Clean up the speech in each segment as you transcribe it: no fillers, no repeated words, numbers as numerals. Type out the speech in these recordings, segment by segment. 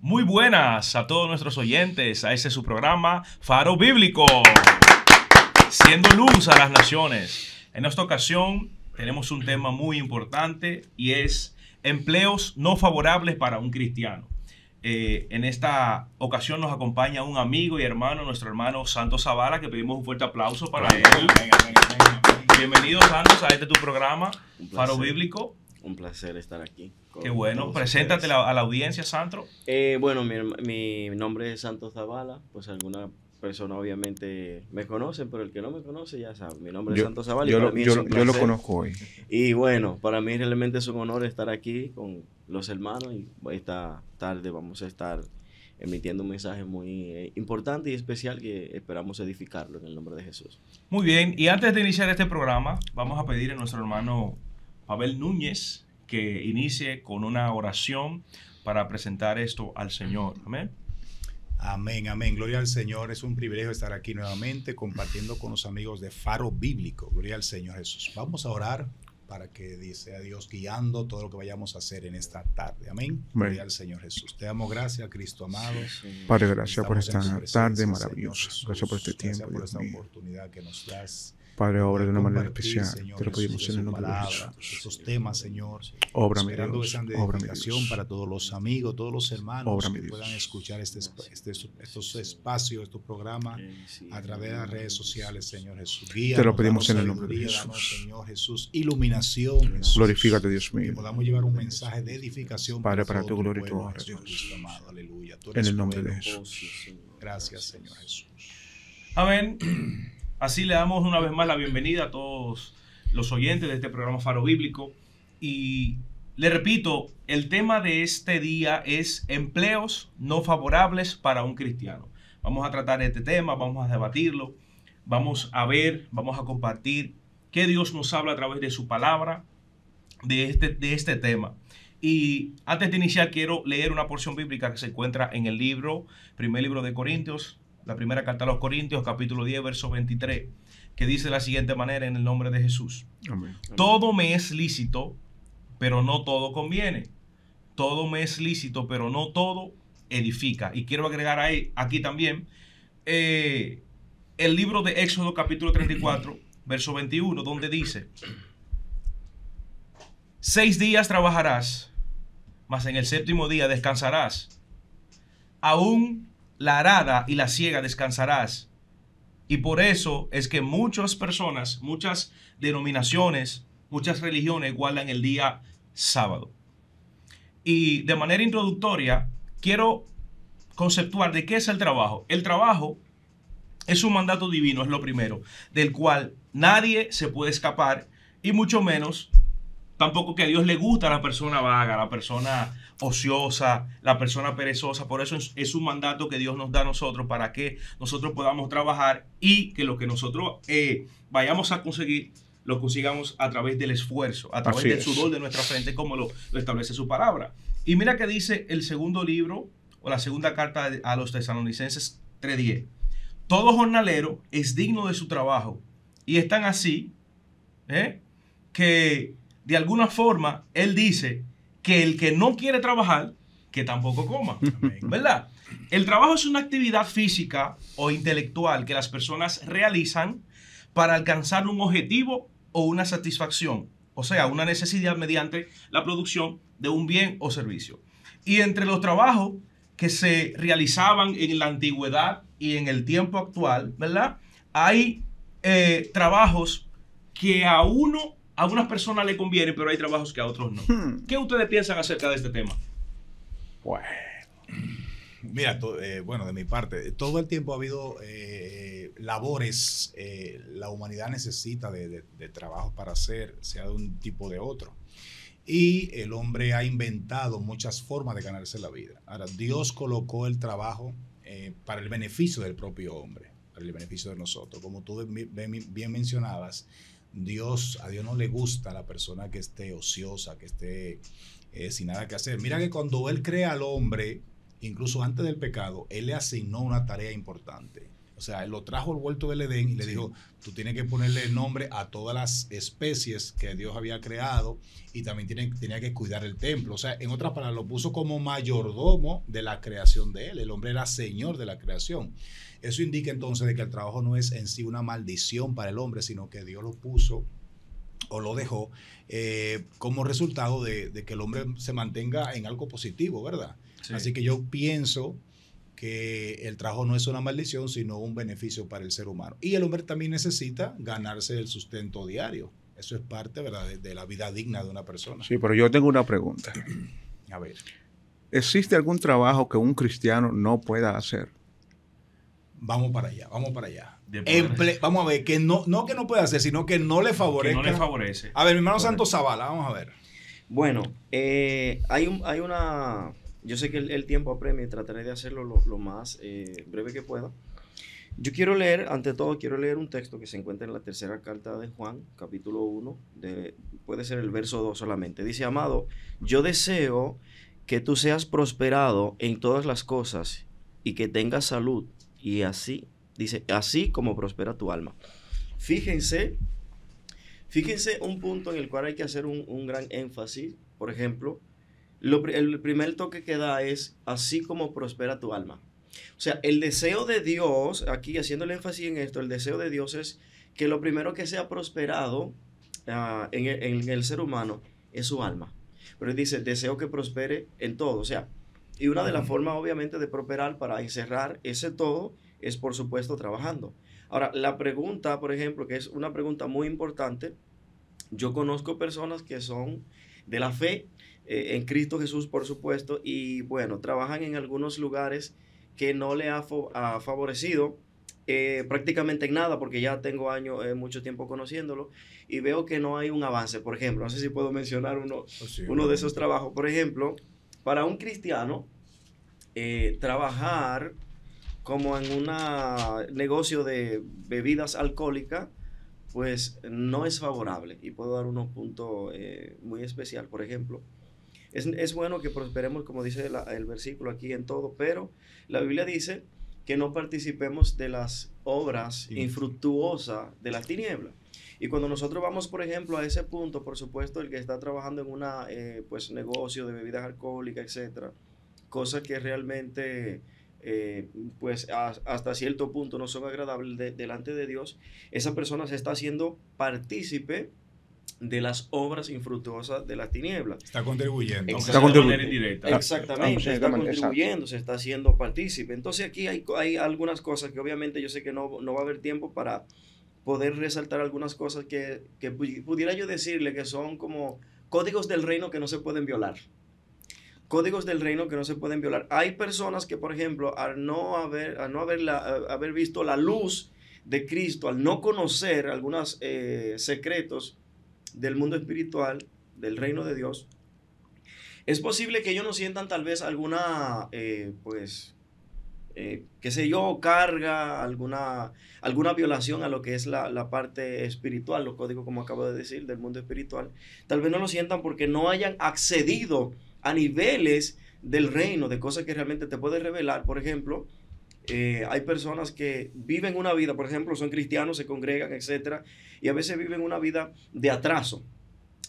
Muy buenas a todos nuestros oyentes, a ese su programa Faro Bíblico, siendo luz a las naciones. En esta ocasión tenemos un tema muy importante y es empleos no favorables para un cristiano. En esta ocasión nos acompaña un amigo y hermano, nuestro hermano Santos Zavala, que pedimos un fuerte aplauso para él. Bienvenido, Santos, a este tu programa Faro Bíblico. Un placer estar aquí. Qué bueno. Preséntate a la audiencia, Sandro. Bueno, mi nombre es Santos Zavala. Pues alguna persona obviamente me conocen, pero el que no me conoce ya sabe. Mi nombre es Santos Zavala. Yo lo conozco hoy. Y bueno, para mí realmente es un honor estar aquí con los hermanos. Y esta tarde vamos a estar emitiendo un mensaje muy importante y especial que esperamos edificarlo en el nombre de Jesús. Muy bien. Y antes de iniciar este programa, vamos a pedir a nuestro hermano Abel Núñez que inicie con una oración para presentar esto al Señor. Amén. Amén, amén. Gloria al Señor. Es un privilegio estar aquí nuevamente compartiendo con los amigos de Faro Bíblico. Gloria al Señor Jesús. Vamos a orar para que sea Dios guiando todo lo que vayamos a hacer en esta tarde. Amén. Gloria al Señor Jesús. Te damos gracias, Cristo amado. Padre, gracias por esta tarde maravillosa. Gracias por este tiempo. Gracias por esta oportunidad que nos das. Padre, obra de una manera especial. Señor, te lo pedimos en el nombre de Jesús. Esos temas, Señor. Obra mi esperando Dios. que sean de edificación para todos los amigos, todos los hermanos que puedan escuchar estos espacios, estos programas a través de las redes sociales, Señor Jesús. Guía, te lo pedimos en el nombre de Jesús. Danos, Señor Jesús, iluminación. Jesús, glorifícate, Dios mío. Que podamos llevar un mensaje de edificación. Padre, para tu gloria y tu honra, Dios. Cristo amado, aleluya. En el nombre de Jesús. Gracias, Señor Jesús. Amén. Así le damos una vez más la bienvenida a todos los oyentes de este programa Faro Bíblico. Y le repito, el tema de este día es empleos no favorables para un cristiano. Vamos a tratar este tema, vamos a debatirlo, vamos a ver, vamos a compartir qué Dios nos habla a través de su palabra de este tema. Y antes de iniciar quiero leer una porción bíblica que se encuentra en el primer libro de Corintios, la primera carta a los Corintios, capítulo 10, verso 23, que dice de la siguiente manera en el nombre de Jesús. Amén. Todo me es lícito, pero no todo conviene. Todo me es lícito, pero no todo edifica. Y quiero agregar aquí también el libro de Éxodo, capítulo 34, verso 21, donde dice: 6 días trabajarás, mas en el séptimo día descansarás. Aún la arada y la siega descansarás. Y por eso es que muchas personas, muchas denominaciones, muchas religiones guardan el día sábado. Y de manera introductoria, quiero conceptuar de qué es el trabajo. El trabajo es un mandato divino, es lo primero, del cual nadie se puede escapar, y mucho menos tampoco que a Dios le gusta a la persona vaga, a la persona ociosa, la persona perezosa. Por eso es un mandato que Dios nos da a nosotros para que nosotros podamos trabajar y que lo que nosotros vayamos a conseguir, lo consigamos a través del esfuerzo, a través del sudor de nuestra frente, como lo establece su palabra. Y mira que dice el segundo libro, o la segunda carta a los Tesalonicenses 3:10. Todo jornalero es digno de su trabajo. Y están así, que de alguna forma él dice que el que no quiere trabajar, que tampoco coma. ¿Verdad? El trabajo es una actividad física o intelectual que las personas realizan para alcanzar un objetivo o una satisfacción, o sea, una necesidad mediante la producción de un bien o servicio. Y entre los trabajos que se realizaban en la antigüedad y en el tiempo actual, ¿verdad? Hay trabajos que a algunas personas le conviene, pero hay trabajos que a otros no. ¿Qué ustedes piensan acerca de este tema? Bueno, mira, bueno, de mi parte, todo el tiempo ha habido labores, la humanidad necesita de trabajo para hacer, sea de un tipo o de otro. Y el hombre ha inventado muchas formas de ganarse la vida. Ahora, Dios colocó el trabajo para el beneficio del propio hombre, para el beneficio de nosotros. Como tú bien mencionabas, a Dios no le gusta la persona que esté ociosa, que esté sin nada que hacer. Mira que cuando Él crea al hombre, incluso antes del pecado, Él le asignó una tarea importante. O sea, él lo trajo al huerto del Edén y le dijo, tú tienes que ponerle nombre a todas las especies que Dios había creado y también tenía que cuidar el templo. O sea, en otras palabras, lo puso como mayordomo de la creación de él. El hombre era señor de la creación. Eso indica entonces de que el trabajo no es en sí una maldición para el hombre, sino que Dios lo puso o lo dejó como resultado de que el hombre se mantenga en algo positivo, ¿verdad? Sí. Así que yo pienso que el trabajo no es una maldición, sino un beneficio para el ser humano. Y el hombre también necesita ganarse el sustento diario. Eso es parte, ¿verdad?, de la vida digna de una persona. Sí, pero yo tengo una pregunta. A ver. ¿Existe algún trabajo que un cristiano no pueda hacer? Vamos para allá. Vamos a ver, que no que no puede hacer, sino que no le favorece. Que no le favorece. A ver, mi hermano Santos Zavala, vamos a ver. Bueno, hay una... Yo sé que el tiempo apremia y trataré de hacerlo lo más breve que pueda. Yo quiero leer, ante todo, un texto que se encuentra en la tercera carta de Juan, capítulo 1, puede ser el verso 2 solamente. Dice, amado, yo deseo que tú seas prosperado en todas las cosas y que tengas salud. Y así, dice, así como prospera tu alma. Fíjense un punto en el cual hay que hacer un gran énfasis. Por ejemplo, el primer toque que da es así como prospera tu alma. O sea, el deseo de Dios, aquí haciendo el énfasis en esto, el deseo de Dios es que lo primero que sea prosperado en el ser humano es su alma. Pero él dice, deseo que prospere en todo. O sea, y una de las formas obviamente de prosperar para encerrar ese todo es por supuesto trabajando. Ahora, la pregunta, por ejemplo, que es una pregunta muy importante, yo conozco personas que son de la fe, en Cristo Jesús, por supuesto, y bueno, trabajan en algunos lugares que no le ha favorecido prácticamente en nada, porque ya tengo mucho tiempo conociéndolo, y veo que no hay un avance. Por ejemplo, no sé si puedo mencionar uno de esos trabajos. Por ejemplo, para un cristiano, trabajar como en un negocio de bebidas alcohólicas, pues no es favorable. Y puedo dar unos puntos muy especial. Por ejemplo, es bueno que prosperemos, como dice el versículo aquí, en todo, pero la Biblia dice que no participemos de las obras infructuosas de las tinieblas. Y cuando nosotros vamos, por ejemplo, a ese punto, por supuesto, el que está trabajando en una negocio de bebidas alcohólicas, etcétera, cosas que realmente pues hasta cierto punto no son agradables delante de Dios, esa persona se está haciendo partícipe de las obras infructuosas de las tinieblas. Está contribuyendo. Está contribuyendo. Exactamente, está contribuyendo, se está haciendo partícipe. Entonces aquí hay algunas cosas que obviamente yo sé que no va a haber tiempo para poder resaltar algunas cosas que pudiera yo decirle que son como códigos del reino que no se pueden violar. Códigos del reino que no se pueden violar. Hay personas que, por ejemplo, al no haber visto la luz de Cristo, al no conocer algunos secretos del mundo espiritual, del reino de Dios, es posible que ellos no sientan tal vez alguna, qué sé yo, carga, alguna violación a lo que es la parte espiritual, los códigos, como acabo de decir, del mundo espiritual. Tal vez no lo sientan porque no hayan accedido a niveles del reino, de cosas que realmente te puede revelar. Por ejemplo, hay personas que viven una vida, por ejemplo, son cristianos, se congregan, etcétera, y a veces viven una vida de atraso.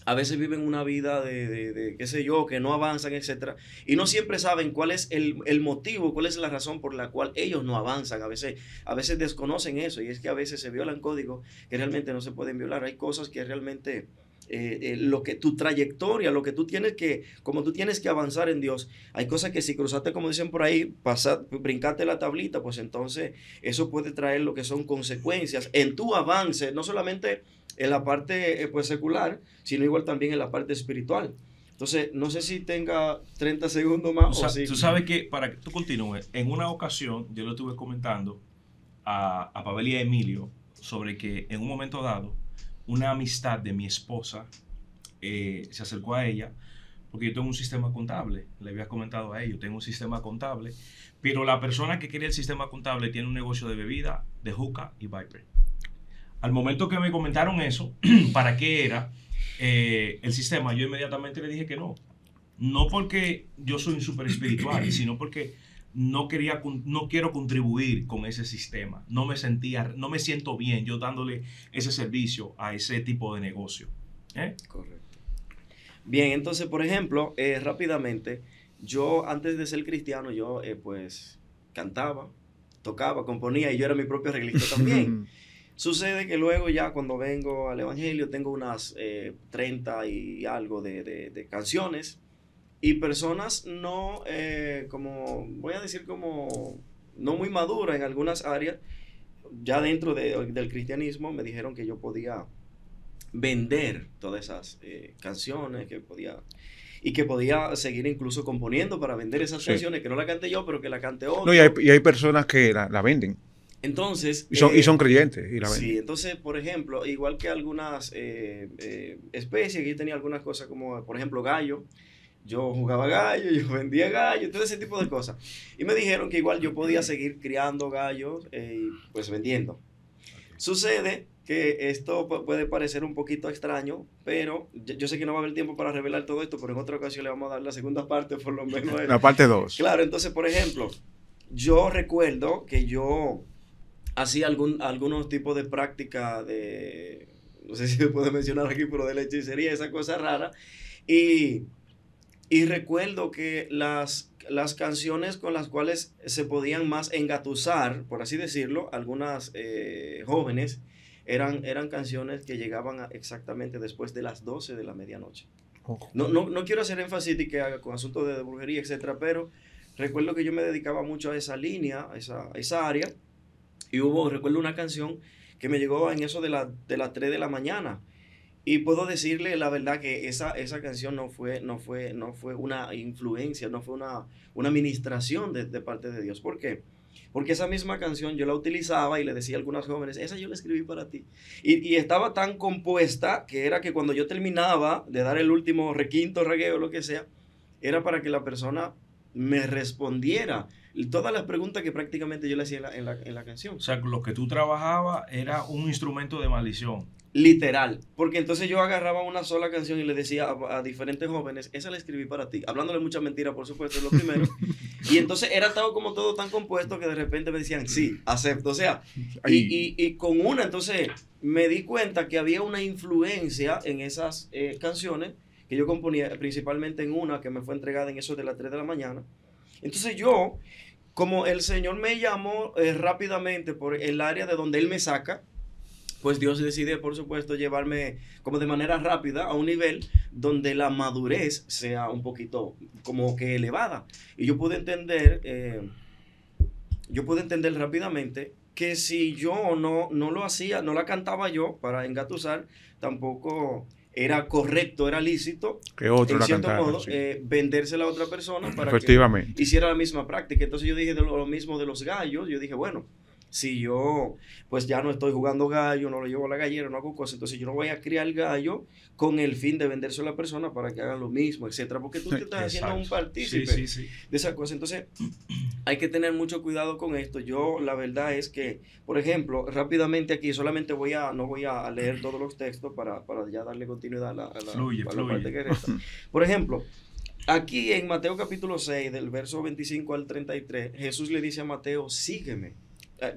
A veces viven una vida de qué sé yo, que no avanzan, etcétera, y no siempre saben cuál es el motivo, cuál es la razón por la cual ellos no avanzan. A veces desconocen eso, y es que a veces se violan códigos que realmente no se pueden violar. Hay cosas que realmente tu trayectoria, lo que tú tienes que, como tú tienes que avanzar en Dios, hay cosas que si cruzaste, como dicen por ahí, brincaste la tablita, pues entonces eso puede traer lo que son consecuencias en tu avance, no solamente en la parte secular, sino igual también en la parte espiritual. Entonces, no sé si tenga 30 segundos más. Tú sabes que, para que tú continúes, en una ocasión yo le estuve comentando a Pavel y a Emilio sobre que en un momento dado una amistad de mi esposa se acercó a ella, porque yo tengo un sistema contable, le había comentado a ellos, tengo un sistema contable, pero la persona que quería el sistema contable tiene un negocio de bebida, de hookah y Viper. Al momento que me comentaron eso, ¿para qué era el sistema? Yo inmediatamente le dije que no. No porque yo soy un súper espiritual, sino porque no quiero contribuir con ese sistema. No me siento bien yo dándole ese servicio a ese tipo de negocio. Correcto. Bien, entonces, por ejemplo, rápidamente, yo antes de ser cristiano, yo pues cantaba, tocaba, componía y yo era mi propio arreglista también. Sucede que luego ya cuando vengo al evangelio tengo unas 30 y algo de canciones y personas no, como voy a decir como no muy maduras en algunas áreas, ya dentro del cristianismo me dijeron que yo podía vender todas esas canciones, que podía seguir incluso componiendo para vender esas canciones, que no la cante yo, pero que la cante otro. No, y hay personas que la venden. Entonces, y son creyentes y la venden. Sí, entonces, por ejemplo, igual que algunas especies, yo tenía algunas cosas como, por ejemplo, gallo. Yo jugaba gallo, yo vendía gallo, todo ese tipo de cosas. Y me dijeron que igual yo podía seguir criando gallos y pues vendiendo. Sucede que esto puede parecer un poquito extraño, pero yo sé que no va a haber tiempo para revelar todo esto, pero en otra ocasión le vamos a dar la segunda parte, por lo menos. La parte 2. Claro, entonces, por ejemplo, yo recuerdo que yo hacía algunos tipos de práctica de, no sé si se puede mencionar aquí, pero de la hechicería, esa cosa rara, y recuerdo que las canciones con las cuales se podían más engatusar, por así decirlo, algunas jóvenes, eran canciones que llegaban exactamente después de las 12 de la medianoche. No quiero hacer énfasis con asuntos de brujería, etcétera, pero recuerdo que yo me dedicaba mucho a esa línea, a esa área, y recuerdo una canción que me llegó en eso de las 3 de la mañana. Y puedo decirle la verdad que esa canción no fue una influencia, no fue una ministración de parte de Dios. ¿Por qué? Porque esa misma canción yo la utilizaba y le decía a algunas jóvenes, esa yo la escribí para ti. Y estaba tan compuesta que era que cuando yo terminaba de dar el último requinto, regueo, lo que sea, era para que la persona me respondiera todas las preguntas que prácticamente yo le hacía en la canción. O sea, lo que tú trabajabas era un instrumento de maldición. Literal, porque entonces yo agarraba una sola canción y le decía a diferentes jóvenes, esa la escribí para ti, hablándole mucha mentira, por supuesto, es lo primero. Y entonces era todo tan compuesto que de repente me decían, sí, acepto. O sea, y con una, entonces me di cuenta que había una influencia en esas canciones que yo componía, principalmente en una que me fue entregada en eso de las 3 de la mañana. Entonces yo, como el Señor me llamó rápidamente por el área de donde Él me saca, pues Dios decide, por supuesto, llevarme como de manera rápida a un nivel donde la madurez sea un poquito como que elevada. Y yo pude entender rápidamente que si yo no lo hacía, no la cantaba yo para engatusar, tampoco era correcto, era lícito, que otro en cierto cantara, modo, sí. Vendérsela a otra persona para Efectivamente. que hiciera la misma práctica. Entonces yo dije lo mismo de los gallos, yo dije, bueno, si yo pues ya no estoy jugando gallo, no lo llevo a la gallera, no hago cosas, entonces yo no voy a criar gallo con el fin de vendérselo a la persona para que hagan lo mismo, etcétera, porque tú te estás haciendo un partícipe de esa cosa. Entonces hay que tener mucho cuidado con esto. Yo la verdad es que, por ejemplo, rápidamente aquí solamente no voy a leer todos los textos para ya darle continuidad a la parte que resta. Por ejemplo, aquí en Mateo capítulo 6, del verso 25 al 33, Jesús le dice a Mateo, sígueme.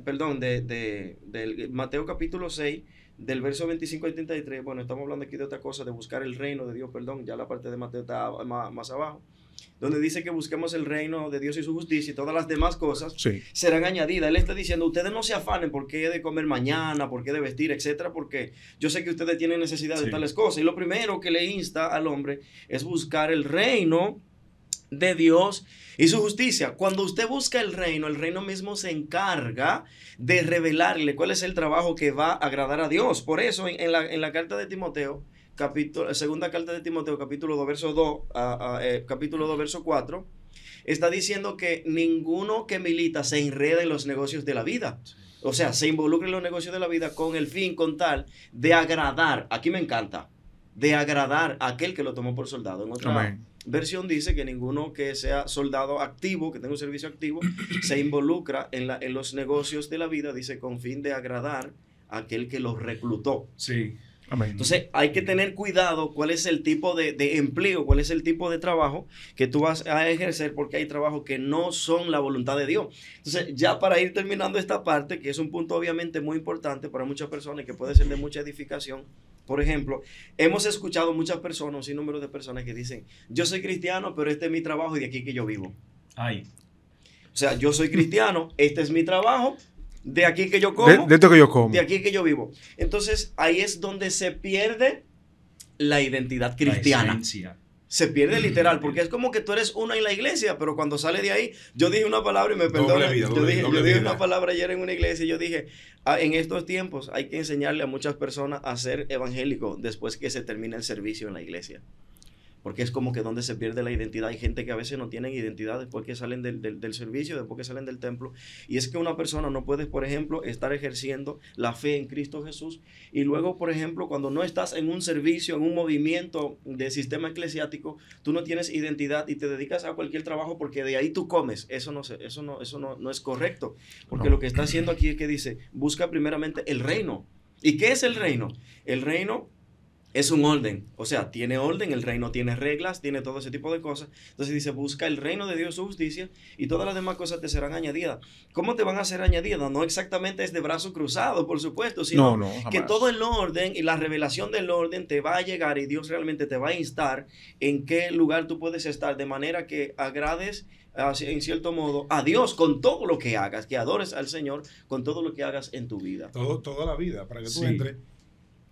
Del Mateo capítulo 6, del verso 25 al 33, bueno, estamos hablando aquí de otra cosa, de buscar el reino de Dios, ya la parte de Mateo está más abajo, donde dice que busquemos el reino de Dios y su justicia y todas las demás cosas serán añadidas. Él está diciendo, ustedes no se afanen por qué de comer mañana, por qué de vestir, etcétera, porque yo sé que ustedes tienen necesidad de tales cosas. Y lo primero que le insta al hombre es buscar el reino de Dios y su justicia. Cuando usted busca el reino mismo se encarga de revelarle cuál es el trabajo que va a agradar a Dios. Por eso en la carta de Timoteo, segunda carta de Timoteo, capítulo 2, verso 4, está diciendo que ninguno que milita se enreda en los negocios de la vida. O sea, se involucra en los negocios de la vida con el fin, con tal de agradar, aquí me encanta, de agradar a aquel que lo tomó por soldado. En otra versión dice que ninguno que sea soldado activo, que tenga un servicio activo, se involucra en los negocios de la vida, dice, con fin de agradar a aquel que los reclutó. Sí. Amén. Entonces hay que tener cuidado cuál es el tipo de empleo, cuál es el tipo de trabajo que tú vas a ejercer, porque hay trabajos que no son la voluntad de Dios. Entonces, ya para ir terminando esta parte, que es un punto obviamente muy importante para muchas personas, que puede ser de mucha edificación. Por ejemplo, hemos escuchado muchas personas, un sinnúmero de personas que dicen, yo soy cristiano, pero este es mi trabajo y de aquí que yo vivo. Ay. O sea, yo soy cristiano, este es mi trabajo, de aquí que yo como, De esto que yo como. de aquí que yo vivo. Entonces, ahí es donde se pierde la identidad cristiana. La esencia. Se pierde literal, porque es como que tú eres uno en la iglesia, pero cuando sale de ahí, yo dije una palabra y me perdona. Yo dije una palabra ayer en una iglesia y yo dije, en estos tiempos hay que enseñarle a muchas personas a ser evangélico después que se termine el servicio en la iglesia. Porque es como que donde se pierde la identidad. Hay gente que a veces no tienen identidad después que salen del servicio, después que salen del templo. Y es que una persona no puede, por ejemplo, estar ejerciendo la fe en Cristo Jesús. Y luego, por ejemplo, cuando no estás en un servicio, en un movimiento de sistema eclesiástico, tú no tienes identidad y te dedicas a cualquier trabajo porque de ahí tú comes. Eso no es correcto. Porque lo que está haciendo aquí es que dice, busca primeramente el reino. ¿Y qué es el reino? El reino es un orden, o sea, tiene orden, el reino tiene reglas, tiene todo ese tipo de cosas. Entonces dice, busca el reino de Dios, su justicia, y todas las demás cosas te serán añadidas. ¿Cómo te van a ser añadidas? No exactamente es de brazo cruzado, por supuesto, sino que todo el orden y la revelación del orden te va a llegar y Dios realmente te va a instar en qué lugar tú puedes estar, de manera que agrades en cierto modo a Dios con todo lo que hagas, que adores al Señor con todo lo que hagas en tu vida. Toda la vida, para que tú entres.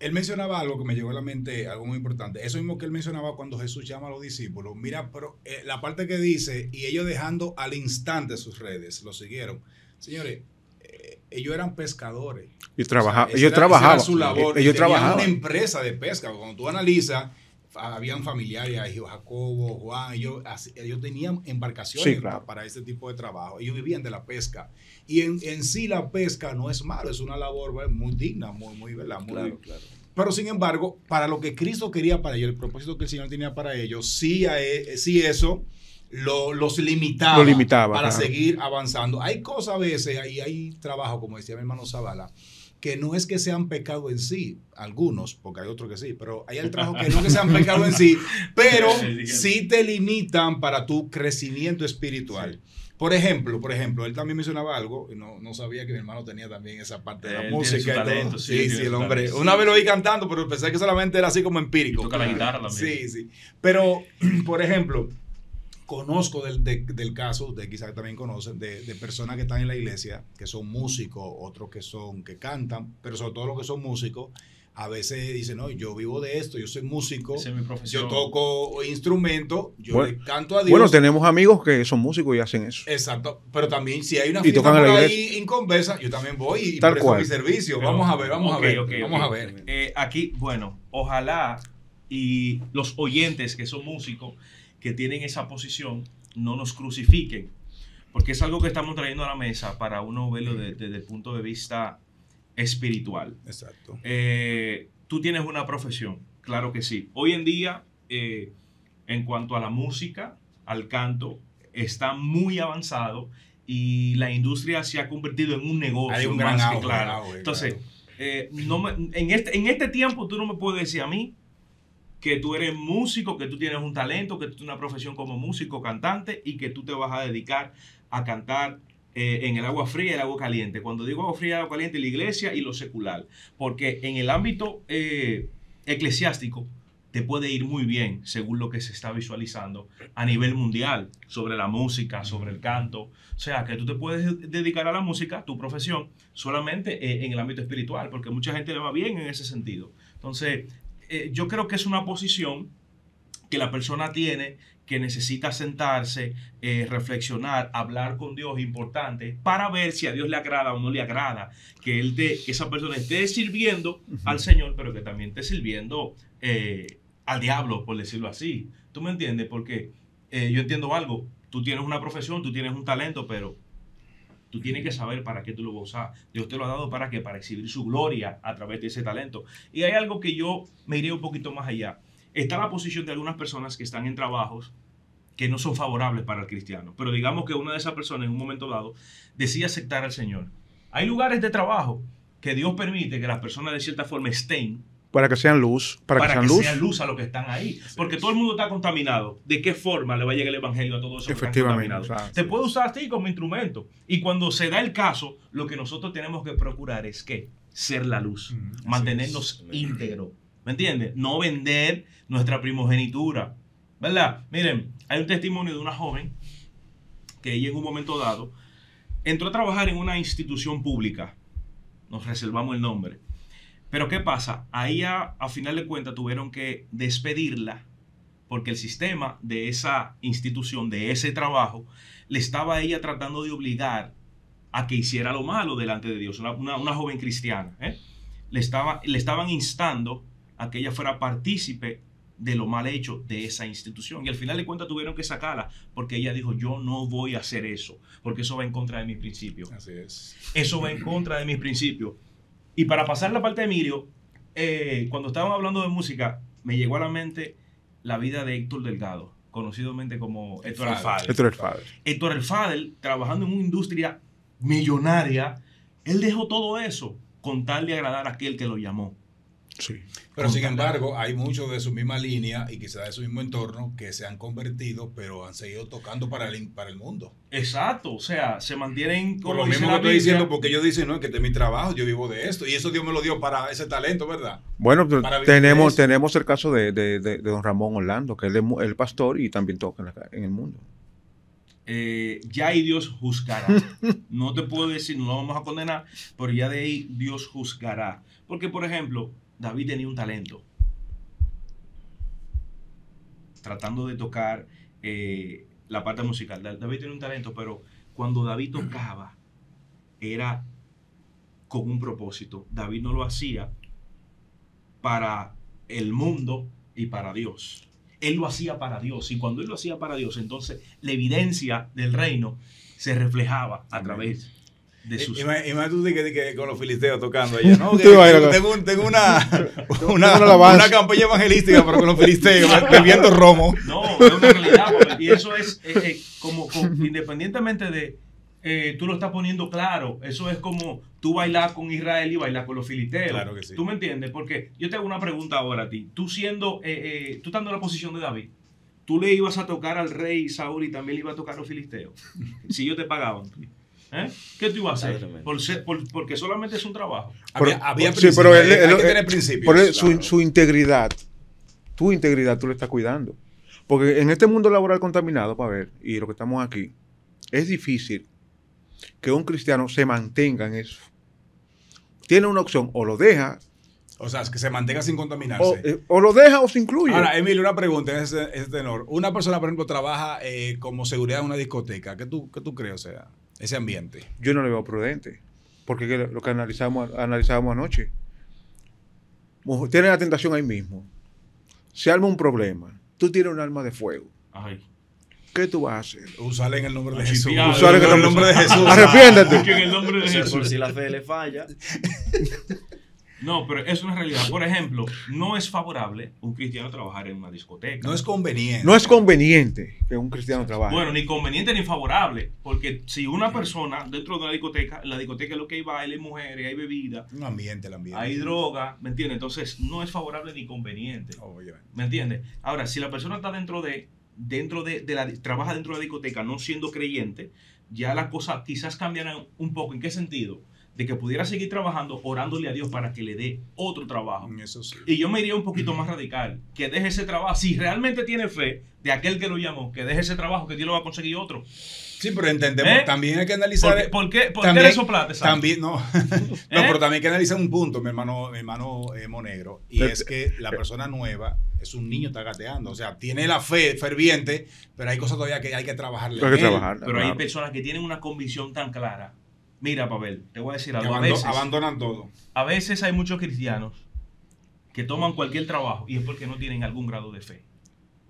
Él mencionaba algo que me llegó a la mente, algo muy importante. Eso mismo que él mencionaba cuando Jesús llama a los discípulos. Mira, pero la parte que dice, y ellos dejando al instante sus redes, lo siguieron. Señores, ellos eran pescadores. Y trabajaban. O sea, ellos trabajaban. Era su labor. Ellos tenían trabajaban. una empresa de pesca. Cuando tú analizas, habían familiares, Jacobo, Juan, ellos tenían embarcaciones para este tipo de trabajo. Ellos vivían de la pesca. Y en sí la pesca no es malo, es una labor muy digna, muy ¿verdad? Claro. Pero sin embargo, para lo que Cristo quería para ellos, el propósito que el Señor tenía para ellos, sí eso los limitaba para seguir avanzando. Hay cosas a veces, hay trabajo, como decía mi hermano Zavala, que no es que sean pecado en sí, algunos, porque hay otros que sí, pero hay el trabajo que no es que sean pecado en sí, pero sí te limitan para tu crecimiento espiritual. Sí. Por ejemplo, él también mencionaba algo, y no sabía que mi hermano tenía también esa parte de la música. Talento, sí, el hombre. Una vez lo vi cantando, pero pensé que solamente era así como empírico. Y toca la guitarra también. Sí. Pero, por ejemplo, conozco del caso, ustedes quizás también conocen, de personas que están en la iglesia, que son músicos, otros que cantan, pero sobre todo los que son músicos, a veces dicen, no, yo vivo de esto, yo soy músico, esa es mi profesión. Yo toco instrumento, le canto a Dios. Bueno, tenemos amigos que son músicos y hacen eso. Exacto, pero también si hay una fiesta por ahí inconversa, yo también voy y presto mi servicio. Pero, vamos a ver. Aquí, bueno, ojalá y los oyentes que son músicos, que tienen esa posición, no nos crucifiquen, porque es algo que estamos trayendo a la mesa para uno verlo desde el punto de vista espiritual. Exacto. Tú tienes una profesión, claro que sí. Hoy en día, en cuanto a la música, al canto, está muy avanzado y la industria se ha convertido en un negocio. Hay un gran auge, claro. Entonces, en este tiempo tú no me puedes decir a mí que tú eres músico, que tú tienes un talento, que tú tienes una profesión como músico, cantante y que tú te vas a dedicar a cantar en el agua fría y el agua caliente. Cuando digo agua fría y agua caliente, la iglesia y lo secular. Porque en el ámbito eclesiástico te puede ir muy bien según lo que se está visualizando a nivel mundial sobre la música, sobre el canto. O sea, que tú te puedes dedicar a la música, tu profesión, solamente en el ámbito espiritual, porque mucha gente le va bien en ese sentido. Entonces, yo creo que es una posición que la persona tiene, que necesita sentarse, reflexionar, hablar con Dios, importante, para ver si a Dios le agrada o no le agrada, que esa persona esté sirviendo al Señor, pero que también esté sirviendo al diablo, por decirlo así. ¿Tú me entiendes? Porque yo entiendo algo, tú tienes una profesión, tú tienes un talento, pero tú tienes que saber para qué tú lo vas a usar. Dios te lo ha dado para qué, para exhibir su gloria a través de ese talento. Y hay algo que yo me iré un poquito más allá. Está la posición de algunas personas que están en trabajos que no son favorables para el cristiano. Pero digamos que una de esas personas en un momento dado decide aceptar al Señor. Hay lugares de trabajo que Dios permite que las personas de cierta forma estén Para que sean luz. Para que sean luz a los que están ahí. Porque todo el mundo está contaminado. ¿De qué forma le va a llegar el evangelio a todos esos que están contaminados? Te puede usar a ti como instrumento. Y cuando se da el caso, lo que nosotros tenemos que procurar es ¿qué? Ser la luz. Mantenernos íntegros. ¿Me entiendes? No vender nuestra primogenitura. ¿Verdad? Miren, hay un testimonio de una joven que ella en un momento dado entró a trabajar en una institución pública. Nos reservamos el nombre. Pero ¿qué pasa? A ella, a final de cuentas, tuvieron que despedirla porque el sistema de esa institución, de ese trabajo, le estaba a ella tratando de obligar a que hiciera lo malo delante de Dios. Una joven cristiana. Le estaban instando a que ella fuera partícipe de lo mal hecho de esa institución. Y al final de cuentas tuvieron que sacarla porque ella dijo, yo no voy a hacer eso, porque eso va en contra de mis principios. Así es. Eso va en contra de mis principios. Y para pasar la parte de Emilio, cuando estábamos hablando de música, me llegó a la mente la vida de Héctor Delgado, conocidamente como Héctor el Father. Héctor el Father, trabajando en una industria millonaria, él dejó todo eso con tal de agradar a aquel que lo llamó. Sí. Pero sin embargo, hay muchos de su misma línea y quizás de su mismo entorno que se han convertido, pero han seguido tocando para el mundo. Exacto, o sea, se mantienen por lo mismo que estoy diciendo, porque ellos dicen, no, que este es mi trabajo, yo vivo de esto, y eso Dios me lo dio para ese talento, ¿verdad? Bueno, tenemos el caso de don Ramón Orlando, que él es el pastor y también toca en el mundo. Ya ahí Dios juzgará. No te puedo decir, no lo vamos a condenar, pero ya de ahí Dios juzgará. Porque, por ejemplo, David tenía un talento tratando de tocar la parte musical. David tenía un talento, pero cuando David tocaba era con un propósito. David no lo hacía para el mundo y para Dios. Él lo hacía para Dios. Y cuando él lo hacía para Dios, entonces la evidencia del reino se reflejaba a través de sus... Imagínate tú que con los filisteos tocando allá, ¿no? Tengo una campaña evangelística, pero con los filisteos, bebiendo romo. No, es una realidad. Y eso es como independientemente de... tú lo estás poniendo claro. Eso es como tú bailar con Israel y bailar con los filisteos. Claro que sí. ¿Tú me entiendes? Porque yo te hago una pregunta ahora a ti. Tú estando en la posición de David, ¿tú le ibas a tocar al rey Saúl y también le ibas a tocar a los filisteos? Si ellos te pagaban. ¿Qué tú ibas a hacer? Porque solamente es un trabajo. Había principios. Sí, pero hay que tener principios. Su integridad, tu integridad tú le estás cuidando. Porque en este mundo laboral contaminado, para ver, y lo que estamos aquí, es difícil que un cristiano se mantenga en eso. Tiene una opción, o lo deja. O sea, que se mantenga sin contaminarse. O lo deja o se incluye. Ahora, Emilio, una pregunta en ese tenor. Una persona, por ejemplo, trabaja como seguridad en una discoteca. ¿Qué tú crees? O sea, ese ambiente. Yo no le veo prudente. Porque lo que analizábamos anoche. Tiene la tentación ahí mismo. Se arma un problema. Tú tienes un arma de fuego. Ay. ¿Qué tú vas a hacer? Usarle en el nombre de Jesús. Usarle en el nombre de Jesús. Arrepiéntete. En el nombre de Jesús. Por si la fe le falla. No, pero es una realidad. Por ejemplo, no es favorable un cristiano trabajar en una discoteca. No es conveniente. No es conveniente que un cristiano trabaje. Bueno, ni conveniente ni favorable. Porque si una persona dentro de la discoteca, en la discoteca es lo que hay baile, hay mujeres, hay bebida. Un ambiente, el ambiente. Hay droga, ¿me entiendes? Entonces, no es favorable ni conveniente. ¿Me entiendes? Ahora, si la persona está trabaja dentro de la discoteca no siendo creyente, ya las cosas quizás cambiarán un poco. ¿En qué sentido? De que pudiera seguir trabajando, orándole a Dios para que le dé otro trabajo. Eso sí. Y yo me iría un poquito más radical, que deje ese trabajo, si realmente tiene fe de aquel que lo llamó, que deje ese trabajo, que Dios lo va a conseguir otro. Sí, pero entendemos, también hay que analizar... ¿Por qué le soplaste? También, no, pero también hay que analizar un punto, mi hermano Monegro, y es que la persona nueva es un niño, está gateando, o sea, tiene la fe ferviente, pero hay cosas todavía que hay que trabajarle. Pero hay personas que tienen una convicción tan clara. Mira, Pavel, te voy a decir algo. Abandonan todo. A veces hay muchos cristianos que toman cualquier trabajo y es porque no tienen algún grado de fe.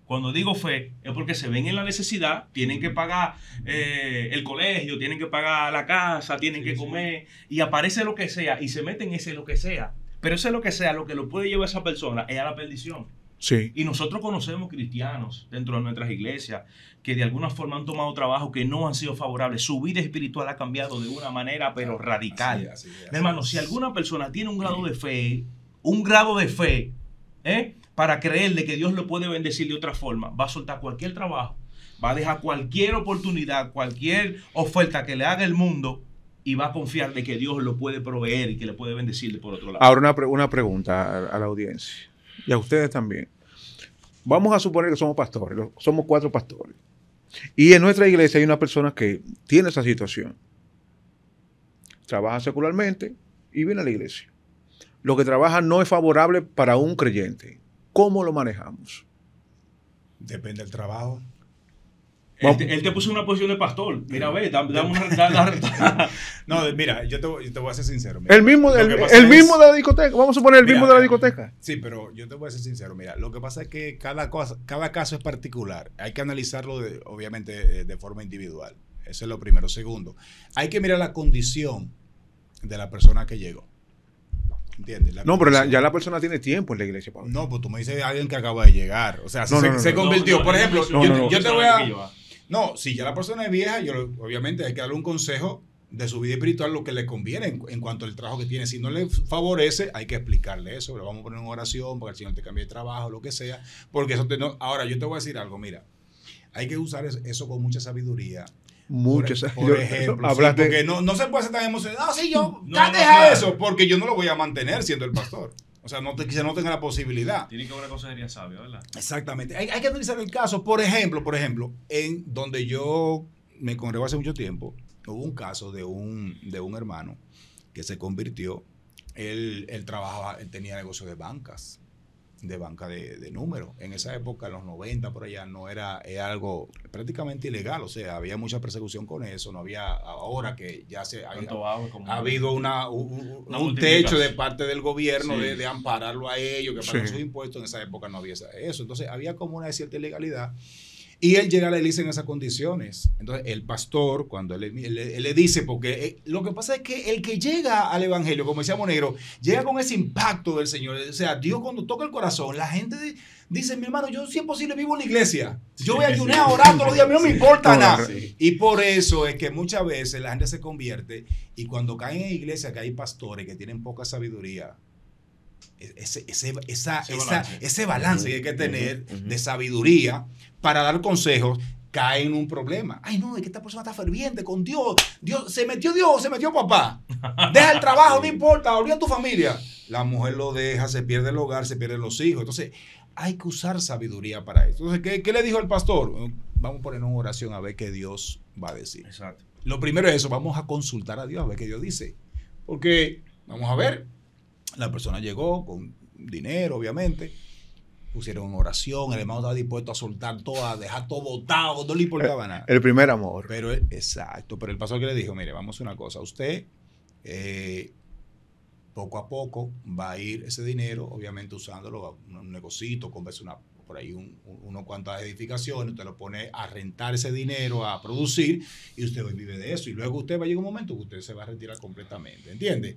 Cuando digo fe, es porque se ven en la necesidad, tienen que pagar el colegio, tienen que pagar la casa, tienen que comer, y aparece lo que sea, y se meten ese lo que sea. Pero ese lo que sea, lo que lo puede llevar a esa persona es a la perdición. Sí. Y nosotros conocemos cristianos dentro de nuestras iglesias que de alguna forma han tomado trabajos que no han sido favorables. Su vida espiritual ha cambiado de una manera pero radical. Así, hermano, si alguna persona tiene un grado de fe un grado de fe, para creerle que Dios lo puede bendecir de otra forma, va a soltar cualquier trabajo, va a dejar cualquier oportunidad, cualquier oferta que le haga el mundo y va a confiar de que Dios lo puede proveer y que le puede bendecir por otro lado. Ahora una pregunta a la audiencia y a ustedes también. Vamos a suponer que somos pastores, somos 4 pastores. Y en nuestra iglesia hay una persona que tiene esa situación. Trabaja secularmente y viene a la iglesia. Lo que trabaja no es favorable para un creyente. ¿Cómo lo manejamos? Depende del trabajo. Él te puso en una posición de pastor. Mira, ve, dame No, mira, yo te voy a ser sincero. Mira, el mismo de la discoteca. Vamos a suponer el mismo de la discoteca. Sí, pero yo te voy a ser sincero. Mira, lo que pasa es que cada caso es particular. Hay que analizarlo, obviamente, de forma individual. Eso es lo primero. Segundo, hay que mirar la condición de la persona que llegó. ¿Entiendes? No, pero ya la persona tiene tiempo en la iglesia, Pablo. No, pues tú me dices alguien que acaba de llegar. O sea, se convirtió. Por ejemplo, yo te voy a... No, si ya la persona es vieja, obviamente hay que darle un consejo de su vida espiritual, lo que le conviene en cuanto al trabajo que tiene. Si no le favorece, hay que explicarle eso. Le vamos a poner una oración para que el Señor te cambie de trabajo, lo que sea. Porque eso ahora, yo te voy a decir algo, mira. Hay que usar eso con mucha sabiduría. Por ejemplo, porque no se puede ser tan emocionado. Sí, deja eso, porque yo no lo voy a mantener siendo el pastor. O sea, no tenga la posibilidad. Tiene que haber una consejería sabia, ¿verdad? Exactamente. Hay que analizar el caso. Por ejemplo, en donde yo me congrego hace mucho tiempo, hubo un caso de un hermano que se convirtió. Él trabajaba, él tenía negocio de banca de números. En esa época, en los 90 por allá, era algo prácticamente ilegal. O sea, había mucha persecución con eso. No había, ahora que ya ha habido un techo de parte del gobierno, sí, de ampararlo a ellos, que pagan sus impuestos. En esa época no había eso. Entonces, había como una cierta ilegalidad. Y él llega a la iglesia en esas condiciones. Entonces, el pastor, cuando él le dice, porque lo que pasa es que el que llega al evangelio, como decía Monegro, llega con ese impacto del Señor. O sea, Dios cuando toca el corazón, la gente dice, mi hermano, yo si es posible vivo en la iglesia. Yo voy a ayunar a orar todos los días, a mí no me importa nada. Sí. Y por eso es que muchas veces la gente se convierte y cuando caen en iglesia que hay pastores que tienen poca sabiduría, ese balance que hay que tener de sabiduría para dar consejos, cae en un problema. Ay, no, es que esta persona está ferviente con Dios. Se metió papá. Deja el trabajo, no importa, olvida a tu familia. La mujer lo deja, se pierde el hogar, se pierden los hijos. Entonces, hay que usar sabiduría para eso. Entonces, ¿qué le dijo el pastor? Vamos a poner una oración a ver qué Dios va a decir. Exacto. Lo primero es eso, vamos a consultar a Dios a ver qué Dios dice. Porque, vamos a ver, la persona llegó con dinero, obviamente. Pusieron una oración, el hermano estaba dispuesto a soltar todo, a dejar todo botado, no le importaba nada. El primer amor. Exacto, pero el pastor que le dijo, mire, vamos a hacer una cosa, usted poco a poco va a ir ese dinero, obviamente usándolo a un negocito, comprarse por ahí unos cuantas edificaciones, usted lo pone a rentar ese dinero, a producir, y usted hoy vive de eso, y luego usted va a llegar un momento que usted se va a retirar completamente, ¿entiende?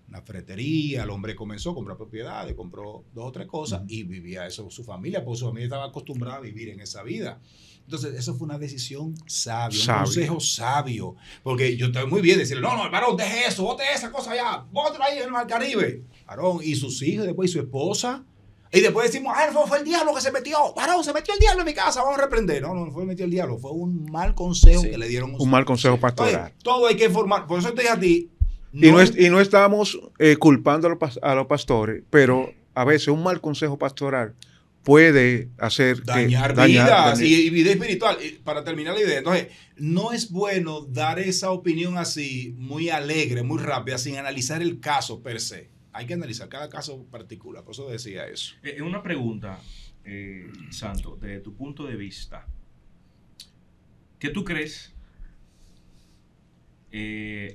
Una ferretería, el hombre comenzó a comprar propiedades, compró 2 o 3 cosas y vivía eso su familia, porque su familia estaba acostumbrada a vivir en esa vida. Entonces, eso fue una decisión sabia, un consejo sabio. Porque yo estoy muy bien decirle, no, varón, deje eso, bote esa cosa allá, bótela ahí en el Mar Caribe. Varón, y sus hijos, después y su esposa. Y después decimos, fue el diablo que se metió. Varón, se metió el diablo en mi casa, vamos a reprender. No fue metió el diablo, fue un mal consejo que le dieron. Un mal consejo pastoral. Oye, todo hay que informar. Por eso te dije a ti, y no estamos culpando a los pastores, pero a veces un mal consejo pastoral puede hacer dañar vidas y vida espiritual. Para terminar la idea, entonces, no es bueno dar esa opinión así, muy alegre, muy rápida, sin analizar el caso per se. Hay que analizar cada caso particular, por eso decía eso. Una pregunta, Santo, desde tu punto de vista, ¿qué tú crees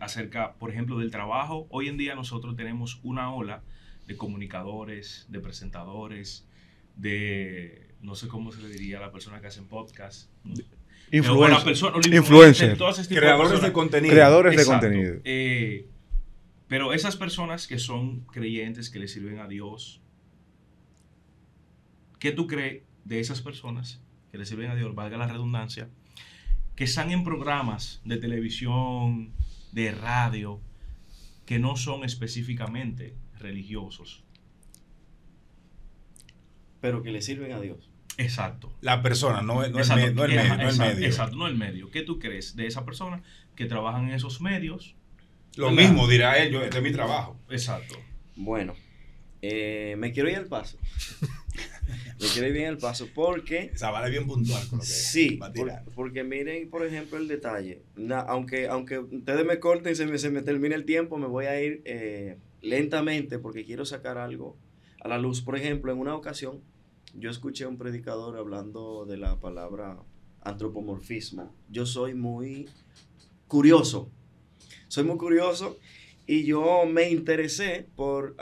acerca, por ejemplo, del trabajo? Hoy en día nosotros tenemos una ola de comunicadores, de presentadores, de, no sé cómo se le diría a la persona que hacen podcast, influencers, creadores de contenido. Creadores de contenido. Pero esas personas que son creyentes, que le sirven a Dios, ¿qué tú crees de esas personas que le sirven a Dios, valga la redundancia, que están en programas de televisión, de radio, que no son específicamente religiosos? pero que le sirven a Dios. Exacto. La persona, no el Exacto. medio. Exacto, no el medio. ¿Qué tú crees de esa persona que trabajan en esos medios? Lo ¿Verdad? mismo dirá él, este es mi trabajo. Exacto. Bueno, me quiero ir al paso. Me quiero ir bien al paso porque... Zavala es bien puntual con lo que Sí, va a tirar. porque miren, por ejemplo, el detalle. Aunque ustedes me corten, se me termine el tiempo, me voy a ir lentamente porque quiero sacar algo a la luz. Por ejemplo, en una ocasión, yo escuché a un predicador hablando de la palabra antropomorfismo. Yo soy muy curioso. Y yo me interesé por...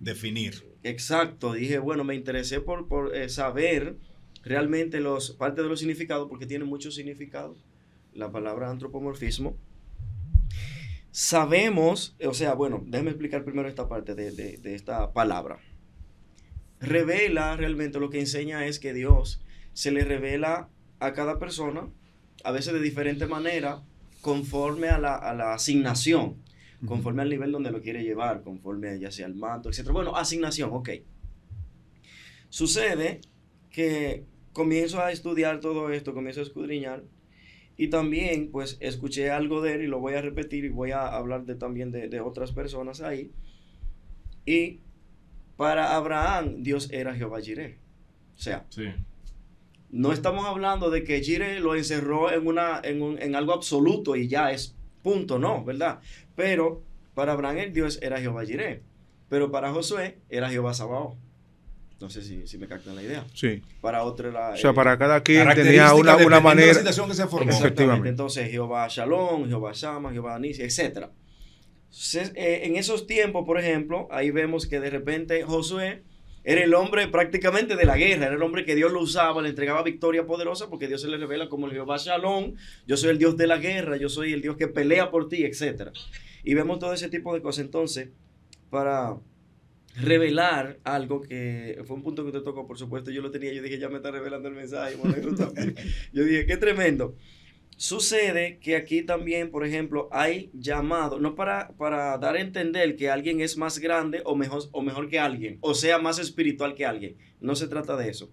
Definir. Exacto, dije, bueno, me interesé por saber realmente parte de los significados, porque tiene mucho significado la palabra antropomorfismo. Sabemos, o sea, bueno, déjame explicar primero esta parte de esta palabra. Revela realmente, lo que enseña es que Dios se le revela a cada persona, a veces de diferente manera, conforme a la asignación, conforme al nivel donde lo quiere llevar, conforme ya sea el manto, etc. Bueno, asignación, ok. Sucede que comienzo a estudiar todo esto, comienzo a escudriñar, y también pues escuché algo de él y lo voy a repetir y voy a hablar también de otras personas ahí. Y para Abraham, Dios era Jehová Jireh. O sea, Sí. no estamos hablando de que Jireh lo encerró en algo absoluto y ya es punto, no, ¿verdad? Pero para Abraham el Dios era Jehová Jireh. Pero para Josué era Jehová Sabaoth. No sé si me captan la idea. Sí. Para otro era... O sea, para cada quien tenía Características una dependiendo de manera. la situación que se formó. Exacto. Exactamente. Efectivamente. Entonces, Jehová Shalom, Jehová Shammah, Jehová Nisi, etc. En esos tiempos, por ejemplo, ahí vemos que de repente Josué era el hombre prácticamente de la guerra, era el hombre que Dios lo usaba, le entregaba victoria poderosa porque Dios se le revela como el Jehová Shalom, yo soy el Dios de la guerra, yo soy el Dios que pelea por ti, etc. Y vemos todo ese tipo de cosas. Entonces, para revelar algo que fue un punto que usted tocó, por supuesto, yo lo tenía, yo dije, ya me está revelando el mensaje, Monegro también. Yo dije, qué tremendo. Sucede que aquí también, por ejemplo, hay llamado, no para dar a entender que alguien es más grande o mejor que alguien, o sea, más espiritual que alguien. No se trata de eso.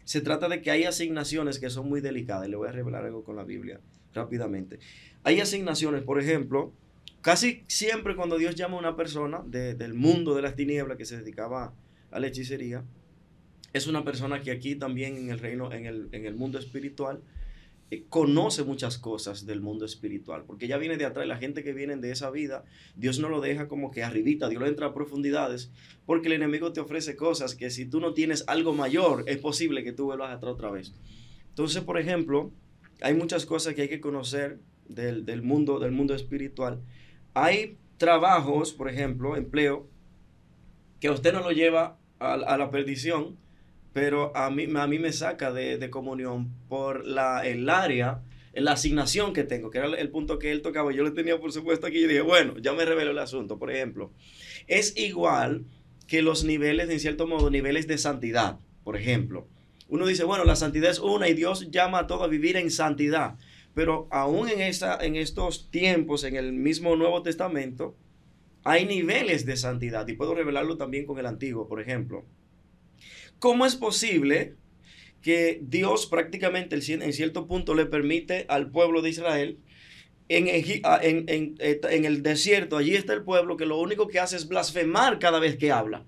Se trata de que hay asignaciones que son muy delicadas. Le voy a revelar algo con la Biblia rápidamente. Hay asignaciones, por ejemplo, casi siempre cuando Dios llama a una persona del mundo de las tinieblas que se dedicaba a la hechicería, es una persona que aquí también en el reino, en el mundo espiritual, conoce muchas cosas del mundo espiritual, porque ya viene de atrás. La gente que viene de esa vida, Dios no lo deja como que arribita, Dios lo entra a profundidades, porque el enemigo te ofrece cosas que si tú no tienes algo mayor, es posible que tú vuelvas atrás otra vez. Entonces, por ejemplo, hay muchas cosas que hay que conocer del mundo espiritual. Hay trabajos, por ejemplo, empleo, que a usted no lo lleva a la perdición, pero a mí me saca de comunión por el área, la asignación que tengo, que era el punto que él tocaba. Yo lo tenía, por supuesto, aquí y dije, bueno, ya me reveló el asunto. Por ejemplo, es igual que los niveles, en cierto modo, niveles de santidad. Por ejemplo, uno dice, bueno, la santidad es una y Dios llama a todo a vivir en santidad. Pero aún en estos tiempos, en el mismo Nuevo Testamento, hay niveles de santidad. Y puedo revelarlo también con el Antiguo, por ejemplo. ¿Cómo es posible que Dios prácticamente en cierto punto le permite al pueblo de Israel en el desierto? Allí está el pueblo que lo único que hace es blasfemar cada vez que habla.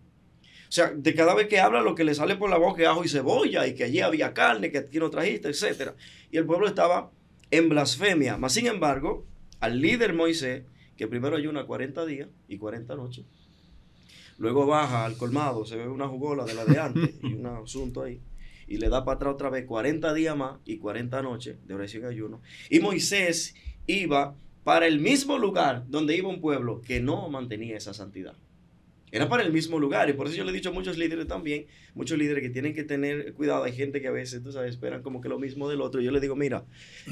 O sea, de cada vez que habla lo que le sale por la boca es ajo y cebolla, y que allí había carne, que aquí no trajiste, etc. Y el pueblo estaba en blasfemia. Mas, sin embargo, al líder Moisés, que primero ayuna 40 días y 40 noches, luego baja al colmado, se ve una jugola de la de antes y un asunto ahí, y le da para atrás otra vez 40 días más y 40 noches de oración y ayuno. Y Moisés iba para el mismo lugar donde iba un pueblo que no mantenía esa santidad. Era para el mismo lugar, y por eso yo le he dicho a muchos líderes también, muchos líderes que tienen que tener cuidado. Hay gente que a veces, tú sabes, esperan como que lo mismo del otro. Yo le digo, mira,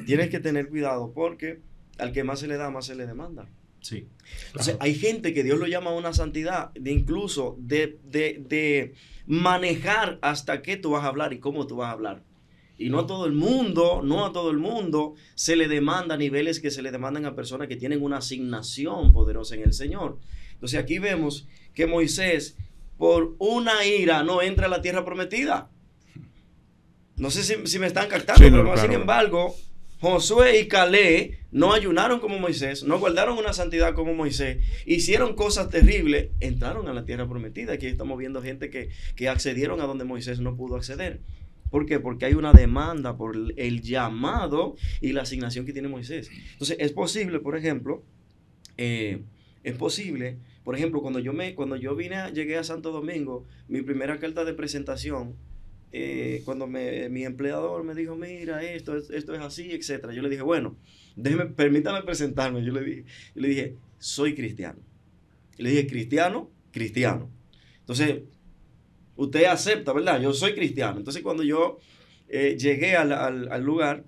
tienes que tener cuidado porque al que más se le da, más se le demanda. Sí. Entonces, hay gente que Dios lo llama a una santidad, incluso de manejar hasta qué tú vas a hablar y cómo tú vas a hablar. Y no a todo el mundo se le demanda niveles que se le demandan a personas que tienen una asignación poderosa en el Señor. Entonces, aquí vemos que Moisés por una ira no entra a la tierra prometida. No sé si me están captando, Sí, no, pero claro. sin embargo, Josué y Caleb no ayunaron como Moisés, no guardaron una santidad como Moisés, hicieron cosas terribles, entraron a la tierra prometida. Aquí estamos viendo gente que accedieron a donde Moisés no pudo acceder. ¿Por qué? Porque hay una demanda por el llamado y la asignación que tiene Moisés. Entonces, es posible, por ejemplo, cuando llegué a Santo Domingo, mi primera carta de presentación, cuando mi empleador me dijo, mira, esto es así, etcétera. Yo le dije, bueno, permítame presentarme. Yo le dije, soy cristiano. Y le dije, cristiano. Entonces, usted acepta, ¿verdad? Yo soy cristiano. Entonces, cuando yo llegué al lugar,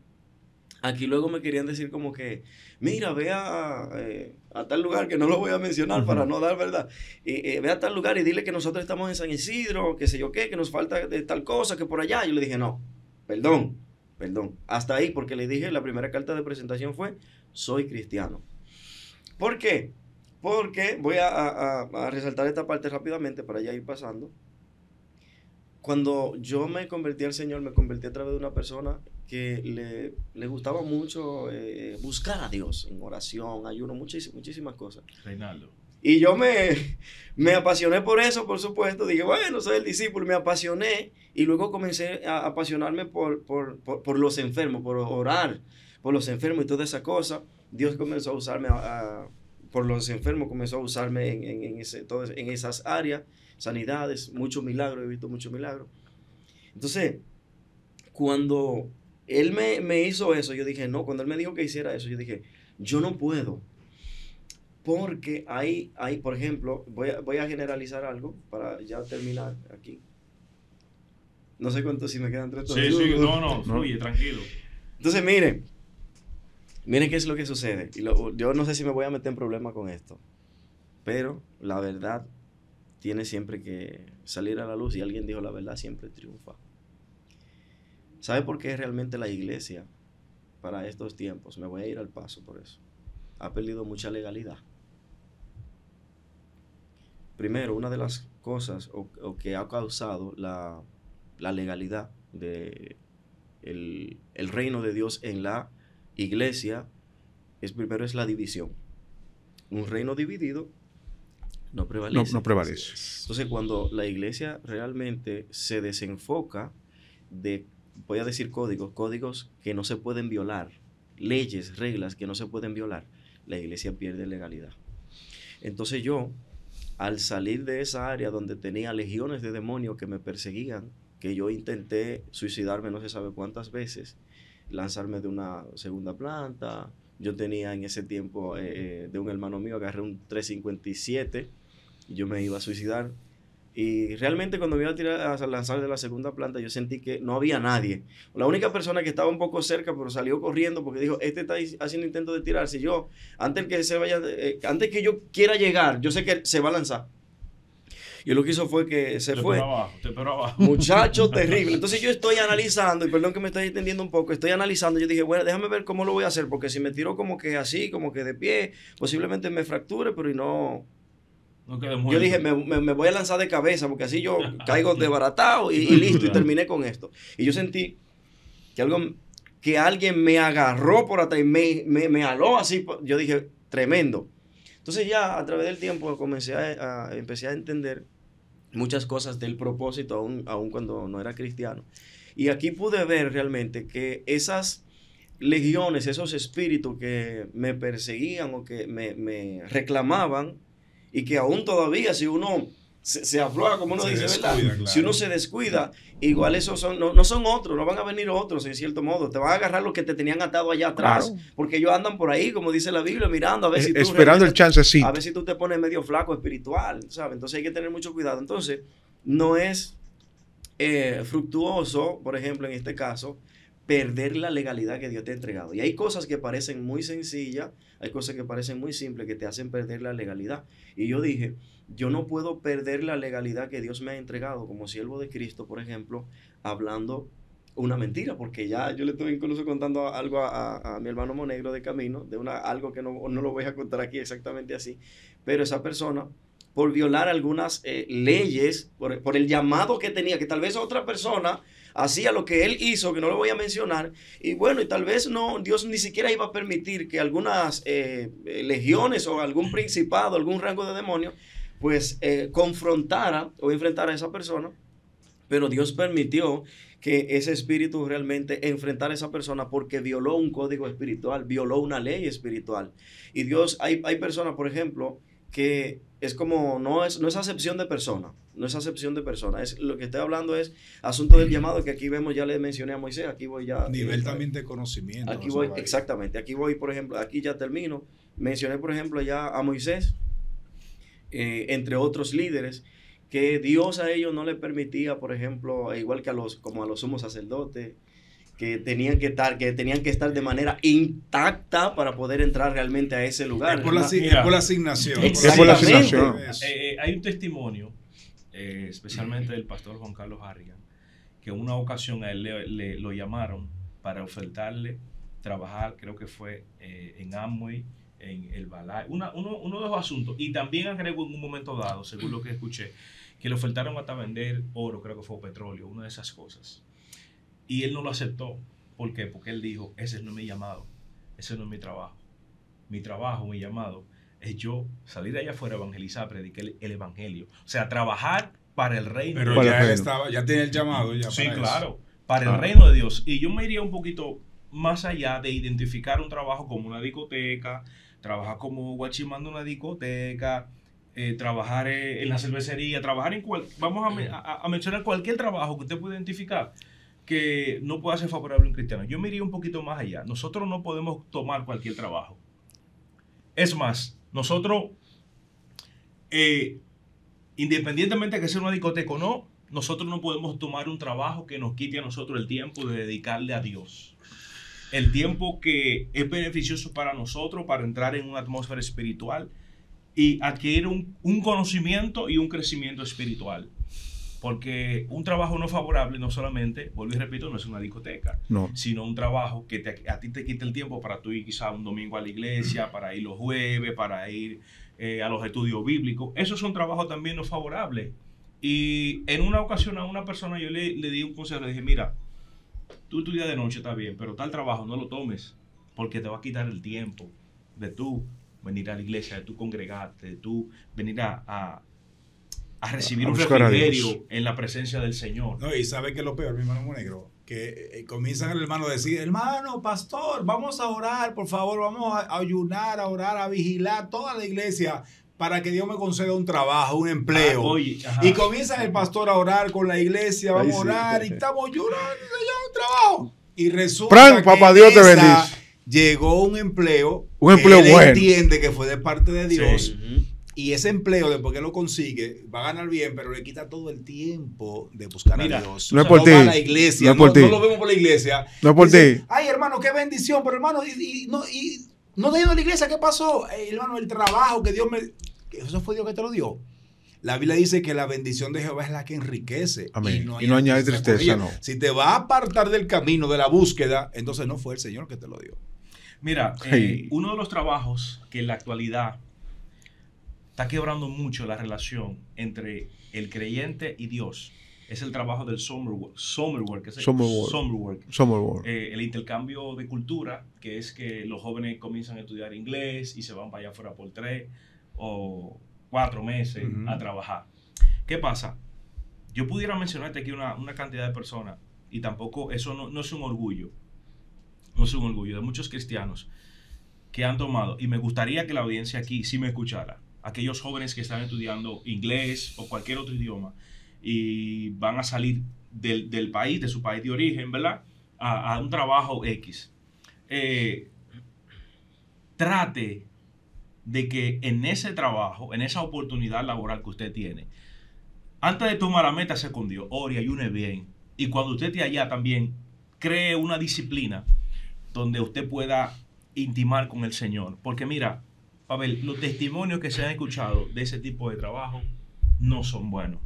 aquí luego me querían decir como que, mira, ve a tal lugar, que no lo voy a mencionar para no dar verdad. Ve a tal lugar y dile que nosotros estamos en San Isidro, que sé yo qué, que nos falta de tal cosa, que por allá. Yo le dije, no, perdón. Hasta ahí, porque le dije, la primera carta de presentación fue, soy cristiano. ¿Por qué? Porque voy a resaltar esta parte rápidamente para ya ir pasando. Cuando yo me convertí al Señor, me convertí a través de una persona que le gustaba mucho buscar a Dios en oración, ayuno, muchísimas cosas. Reinaldo. Y yo me apasioné por eso, por supuesto. Dije, bueno, soy el discípulo, me apasioné. Y luego comencé a apasionarme por los enfermos, por orar por los enfermos y toda esa cosa. Dios comenzó a usarme por los enfermos, comenzó a usarme en esas áreas, sanidades, muchos milagros, he visto muchos milagros. Entonces, cuando Él me hizo eso, yo dije, no, cuando Él me dijo que hiciera eso, yo dije, yo no puedo. Porque hay por ejemplo, voy a generalizar algo para ya terminar aquí. No sé cuánto, si me quedan 3 Sí, no, fluye, tranquilo. Entonces, miren qué es lo que sucede. Yo no sé si me voy a meter en problemas con esto, pero la verdad tiene siempre que salir a la luz, y alguien dijo, la verdad siempre triunfa. ¿Sabe por qué realmente la iglesia, para estos tiempos, me voy a ir al paso por eso, ha perdido mucha legalidad? Primero, una de las cosas o que ha causado la legalidad de el reino de Dios en la iglesia primero es la división. Un reino dividido no prevalece. No prevalece. Entonces, cuando la iglesia realmente se desenfoca voy a decir códigos que no se pueden violar, leyes, reglas que no se pueden violar, la iglesia pierde legalidad. Entonces yo, al salir de esa área donde tenía legiones de demonios que me perseguían, que yo intenté suicidarme no se sabe cuántas veces, lanzarme de una segunda planta. Yo tenía en ese tiempo de un hermano mío, agarré un 357 y yo me iba a suicidar. Y realmente cuando me iba a lanzar de la segunda planta, yo sentí que no había nadie. La única persona que estaba un poco cerca, pero salió corriendo porque dijo, este está haciendo intento de tirarse. Yo, antes que yo quiera llegar, yo sé que se va a lanzar. Y lo que hizo fue que se fue. Te esperó abajo. Muchacho, terrible. Entonces yo estoy analizando, y perdón que me estoy entendiendo un poco, estoy analizando. Yo dije, bueno, déjame ver cómo lo voy a hacer, porque si me tiro como que así, como que de pie, posiblemente me fracture, pero no quede muerto. Yo dije, me voy a lanzar de cabeza, porque así yo caigo desbaratado y listo, y terminé con esto. Y yo sentí que alguien me agarró por atrás y me aló así. Yo dije, tremendo. Entonces ya a través del tiempo empecé a entender muchas cosas del propósito, aún cuando no era cristiano. Y aquí pude ver realmente que esas legiones, esos espíritus que me perseguían o que me reclamaban, y que aún todavía, si uno se afloja, como uno dice, ¿verdad? Claro. Si uno se descuida, igual esos no son otros, no van a venir otros en cierto modo. Te van a agarrar los que te tenían atado allá atrás, claro, porque ellos andan por ahí, como dice la Biblia, mirando a ver si tú esperando el chancecito, a ver si tú te pones medio flaco espiritual, ¿sabes? Entonces hay que tener mucho cuidado. Entonces, no es fructuoso, por ejemplo, en este caso, perder la legalidad que Dios te ha entregado. Y hay cosas que parecen muy sencillas, hay cosas que parecen muy simples que te hacen perder la legalidad. Y yo dije, yo no puedo perder la legalidad que Dios me ha entregado como siervo de Cristo, por ejemplo, hablando una mentira, porque ya yo le estoy incluso contando algo a mi hermano Monegro de camino, algo que no lo voy a contar aquí exactamente así, pero esa persona por violar algunas leyes, por el llamado que tenía, que tal vez otra persona hacía lo que él hizo, que no lo voy a mencionar, y bueno, y tal vez no, Dios ni siquiera iba a permitir que algunas legiones o algún principado, algún rango de demonios, pues confrontara o enfrentara a esa persona, pero Dios permitió que ese espíritu realmente enfrentara a esa persona porque violó un código espiritual, violó una ley espiritual. Y Dios, hay personas, por ejemplo, que es como, no es acepción de persona, no es acepción de persona, es lo que estoy hablando es asunto del llamado, que aquí vemos, ya le mencioné a Moisés, aquí voy ya. Nivel también de conocimiento. Aquí voy, exactamente, aquí voy, por ejemplo, aquí ya termino, mencioné, por ejemplo, ya a Moisés, entre otros líderes, que Dios a ellos no les permitía, por ejemplo, igual que como a los sumos sacerdotes, que tenían que estar de manera intacta para poder entrar realmente a ese lugar. Es por la asignación. Hay un testimonio, especialmente del pastor Juan Carlos Harrigan, que en una ocasión a él lo llamaron para ofertarle trabajar, creo que fue en Amway, en el Balay, uno de los asuntos. Y también agregó en un momento dado, según lo que escuché, que le ofertaron hasta vender oro, creo que fue petróleo, una de esas cosas. Y él no lo aceptó. ¿Por qué? Porque él dijo, ese no es mi llamado, ese no es mi trabajo. Mi trabajo, mi llamado, es yo salir allá afuera a evangelizar, predicar el evangelio. O sea, trabajar para el reino. Pero ya tiene el llamado. Ya sí, para claro, eso. Para el reino de Dios. Y yo me iría un poquito más allá de identificar un trabajo como una discoteca, trabajar como guachimando una discoteca, trabajar en la cervecería, trabajar en vamos a mencionar cualquier trabajo que usted pueda identificar que no pueda ser favorable a un cristiano. Yo me iría un poquito más allá. Nosotros no podemos tomar cualquier trabajo. Es más, nosotros, independientemente de que sea una discoteca o no, nosotros no podemos tomar un trabajo que nos quite a nosotros el tiempo de dedicarle a Dios. El tiempo que es beneficioso para nosotros, para entrar en una atmósfera espiritual y adquirir un conocimiento y un crecimiento espiritual. Porque un trabajo no favorable no solamente, vuelvo y repito, no es una discoteca, sino un trabajo que a ti te quita el tiempo para tú ir quizá un domingo a la iglesia, para ir los jueves, para ir a los estudios bíblicos. Esos son trabajos también no favorables. Y en una ocasión a una persona yo le di un consejo, le dije, mira, tú estudias de noche, está bien, pero tal trabajo no lo tomes, porque te va a quitar el tiempo de tú venir a la iglesia, de tú congregarte, de tú venir a recibir un refrigerio en la presencia del Señor. No, y ¿sabe qué es lo peor, mi hermano Monegro? Que comienzan el hermano a decir, hermano, pastor, vamos a orar, por favor, vamos a ayunar, a orar, a vigilar toda la iglesia para que Dios me conceda un trabajo, un empleo. Y comienza el pastor a orar con la iglesia, vamos a orar, y estamos llorando, Señor, un trabajo. Y resulta que papá, Dios te bendice. Llegó un empleo él bueno. Él entiende que fue de parte de Dios. Sí. Y ese empleo, después que lo consigue, va a ganar bien, pero le quita todo el tiempo de buscar a Dios. No es por ti. Va a la iglesia, no lo vemos por la iglesia. No es por ti. Ay, hermano, qué bendición, pero hermano, no te yendo a la iglesia, ¿qué pasó? Hermano, el trabajo que Dios me... Eso fue Dios que te lo dio. La Biblia dice que la bendición de Jehová es la que enriquece. Amén. Y no añade tristeza, no. Si te va a apartar del camino de la búsqueda, entonces no fue el Señor que te lo dio. Mira, uno de los trabajos que en la actualidad está quebrando mucho la relación entre el creyente y Dios es el trabajo del summer work, el intercambio de cultura, que es que los jóvenes comienzan a estudiar inglés y se van para allá afuera por 3 o 4 meses a trabajar. ¿Qué pasa? Yo pudiera mencionarte aquí una cantidad de personas y tampoco eso no es un orgullo. No es un orgullo de muchos cristianos que han tomado, y me gustaría que la audiencia aquí sí me escuchara, aquellos jóvenes que están estudiando inglés o cualquier otro idioma y van a salir del país, de su país de origen, ¿verdad? A un trabajo X. Trate de que en ese trabajo, en esa oportunidad laboral que usted tiene, antes de tomar la meta, se con Dios, ore, ayune bien. Y cuando usted esté allá también, cree una disciplina donde usted pueda intimar con el Señor. Porque mira, Pavel, los testimonios que se han escuchado de ese tipo de trabajo no son buenos.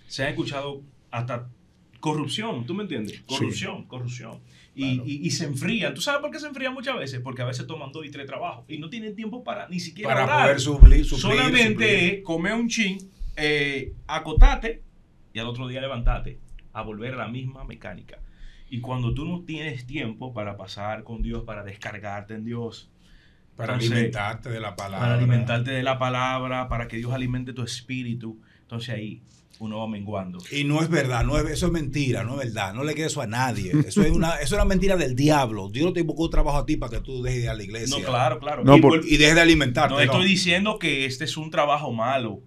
Se han escuchado hasta corrupción, ¿tú me entiendes? Corrupción. Y se enfrían. ¿Tú sabes por qué se enfrían muchas veces? Porque a veces toman 2 y 3 trabajos y no tienen tiempo para ni siquiera Para orar. poder suplir. Solamente comer un chin, acotate y al otro día levantate a volver a la misma mecánica. Y cuando tú no tienes tiempo para pasar con Dios, para descargarte en Dios, Para entonces, alimentarte de la palabra. para alimentarte de la palabra, para que Dios alimente tu espíritu, entonces ahí uno va menguando. Y no es verdad, eso es mentira, no es verdad. No le quede eso a nadie. Eso es una mentira del diablo. Dios no te buscó trabajo a ti para que tú dejes de ir a la iglesia. No, claro. No, Y dejes de alimentarte. No estoy diciendo que este es un trabajo malo.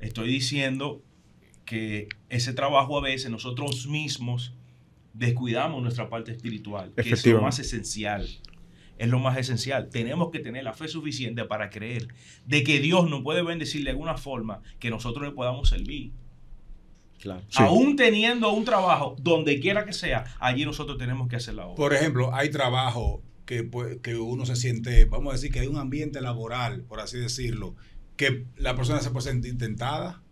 Estoy diciendo que ese trabajo a veces nosotros mismos descuidamos nuestra parte espiritual, que es lo más esencial. Es lo más esencial. Tenemos que tener la fe suficiente para creer de que Dios nos puede bendecir de alguna forma que nosotros le podamos servir. Claro. Sí. Aún teniendo un trabajo, donde quiera que sea, allí nosotros tenemos que hacer la obra. Por ejemplo, hay trabajo que uno se siente, vamos a decir que hay un ambiente laboral, por así decirlo, que la persona se puede sentir tentada.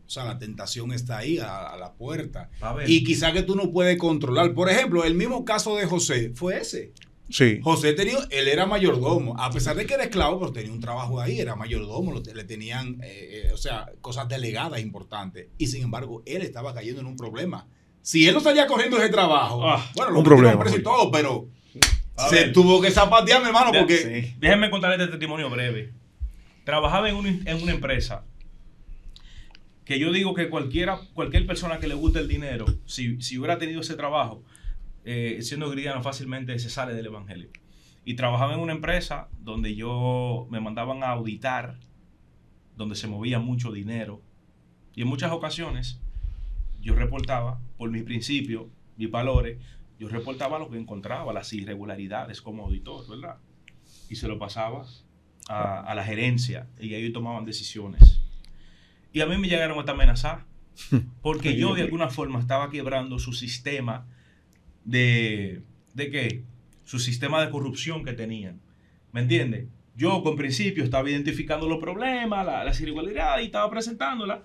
O sea, la tentación está ahí a la puerta. A ver. Y quizá que tú no puedes controlar. Por ejemplo, el mismo caso de José fue ese. Sí. José él era mayordomo, a pesar de que era esclavo, pero tenía un trabajo ahí, era mayordomo, le tenían, o sea, cosas delegadas importantes. Y sin embargo, él estaba cayendo en un problema. Si él no salía corriendo ese trabajo, bueno, lo un problema. preso y todo, pero A se ver. tuvo que zapatear, mi hermano, porque Sí. Déjenme contarles este testimonio breve. Trabajaba en una empresa que yo digo que cualquier persona que le guste el dinero, si hubiera tenido ese trabajo, siendo cristiano, fácilmente se sale del evangelio. Y trabajaba en una empresa donde me mandaban a auditar, donde se movía mucho dinero. Y en muchas ocasiones yo reportaba, por mis principios, mis valores, yo reportaba lo que encontraba, las irregularidades como auditor, ¿verdad? Y se lo pasaba a la gerencia y ellos tomaban decisiones. Y a mí me llegaron hasta amenazar, porque yo de alguna forma estaba quebrando su sistema ¿de qué? Su sistema de corrupción que tenían. ¿Me entiendes? Yo con principio estaba identificando los problemas, las irregularidades y estaba presentándolas.